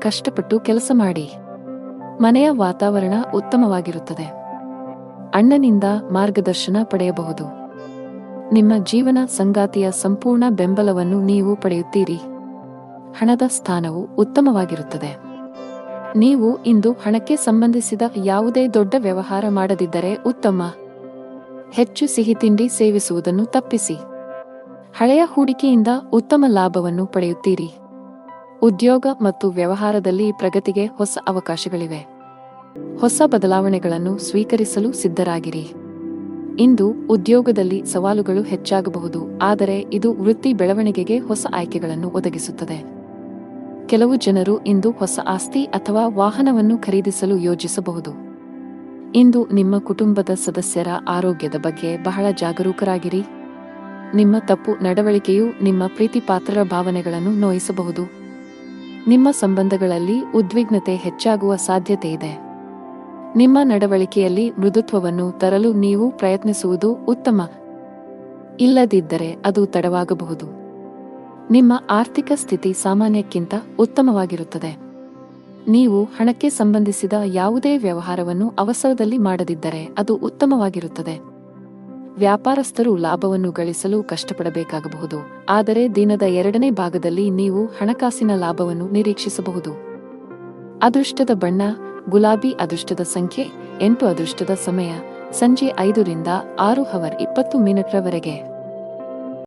Speaker 1: ಕಷ್ಟಪಟ್ಟು ಕೆಲಸ ಮಾಡಿ. ಮನೆಯ ವಾತಾವರಣ ಉತ್ತಮವಾಗಿರುತ್ತದೆ. ಅಣ್ಣನಿಂದ ಮಾರ್ಗದರ್ಶನ ಪಡೆಯಬಹುದು. ನಿಮ್ಮ ಜೀವನ ಸಂಗಾತಿಯ ಸಂಪೂರ್ಣ ಬೆಂಬಲವನ್ನು ನೀವು ಪಡೆಯುತ್ತೀರಿ. ಹಣದ ಸ್ಥಾನವು ಉತ್ತಮವಾಗಿರುತ್ತದೆ. ನೀವು ಇಂದು ಹಣಕ್ಕೆ ಸಂಬಂಧಿಸಿದ ಯಾವುದೇ ದೊಡ್ಡ ವ್ಯವಹಾರ ಮಾಡದಿದ್ದರೆ ಉತ್ತಮ. ಹೆಚ್ಚು ಸಿಹಿ ತಿಂಡಿ ಸೇವಿಸುವುದನ್ನು ತಪ್ಪಿಸಿ. ಹಳೆಯ ಹೂಡಿಕೆಯಿಂದ ಉತ್ತಮ ಲಾಭವನ್ನು ಪಡೆಯುತ್ತೀರಿ. ಉದ್ಯೋಗ ಮತ್ತು ವ್ಯವಹಾರದಲ್ಲಿ ಪ್ರಗತಿಗೆ ಹೊಸ ಅವಕಾಶಗಳಿವೆ. ಹೊಸ ಬದಲಾವಣೆಗಳನ್ನು ಸ್ವೀಕರಿಸಲು ಸಿದ್ಧರಾಗಿರಿ. ಇಂದು ಉದ್ಯೋಗದಲ್ಲಿ ಸವಾಲುಗಳು ಹೆಚ್ಚಾಗಬಹುದು, ಆದರೆ ಇದು ವೃತ್ತಿ ಬೆಳವಣಿಗೆಗೆ ಹೊಸ ಆಯ್ಕೆಗಳನ್ನು ಒದಗಿಸುತ್ತದೆ. ಕೆಲವು ಜನರು ಇಂದು ಹೊಸ ಆಸ್ತಿ ಅಥವಾ ವಾಹನವನ್ನು ಖರೀದಿಸಲು ಯೋಜಿಸಬಹುದು. ಇಂದು ನಿಮ್ಮ ಕುಟುಂಬದ ಸದಸ್ಯರ ಆರೋಗ್ಯದ ಬಗ್ಗೆ ಬಹಳ ಜಾಗರೂಕರಾಗಿರಿ. ನಿಮ್ಮ ತಪ್ಪು ನಡವಳಿಕೆಯು ನಿಮ್ಮ ಪ್ರೀತಿಪಾತ್ರರ ಭಾವನೆಗಳನ್ನು ನೋಯಿಸಬಹುದು. ನಿಮ್ಮ ಸಂಬಂಧಗಳಲ್ಲಿ ಉದ್ವಿಗ್ನತೆ ಹೆಚ್ಚಾಗುವ ಸಾಧ್ಯತೆಯಿದೆ. ನಿಮ್ಮ ನಡವಳಿಕೆಯಲ್ಲಿ ಮೃದುತ್ವವನ್ನು ತರಲು ನೀವು ಪ್ರಯತ್ನಿಸುವುದು ಉತ್ತಮ. ಇಲ್ಲದಿದ್ದರೆ ಅದು ತಡವಾಗಬಹುದು. ನಿಮ್ಮ ಆರ್ಥಿಕ ಸ್ಥಿತಿ ಸಾಮಾನ್ಯಕ್ಕಿಂತ ಉತ್ತಮವಾಗಿರುತ್ತದೆ. ನೀವು ಹಣಕ್ಕೆ ಸಂಬಂಧಿಸಿದ ಯಾವುದೇ ವ್ಯವಹಾರವನ್ನು ಅವಸರದಲ್ಲಿ ಮಾಡದಿದ್ದರೆ ಅದು ಉತ್ತಮವಾಗಿರುತ್ತದೆ. ವ್ಯಾಪಾರಸ್ಥರು ಲಾಭವನ್ನು ಗಳಿಸಲು ಕಷ್ಟಪಡಬೇಕಾಗಬಹುದು, ಆದರೆ ದಿನದ 2ನೇ ಭಾಗದಲ್ಲಿ ನೀವು ಹಣಕಾಸಿನ ಲಾಭವನ್ನು ನಿರೀಕ್ಷಿಸಬಹುದು. ಅದೃಷ್ಟದ ಬಣ್ಣ ಗುಲಾಬಿ. ಅದೃಷ್ಟದ ಸಂಖ್ಯೆ 8. ಅದೃಷ್ಟದ ಸಮಯ ಸಂಜೆ 5 ರಿಂದ 6:20 ರವರೆಗೆ.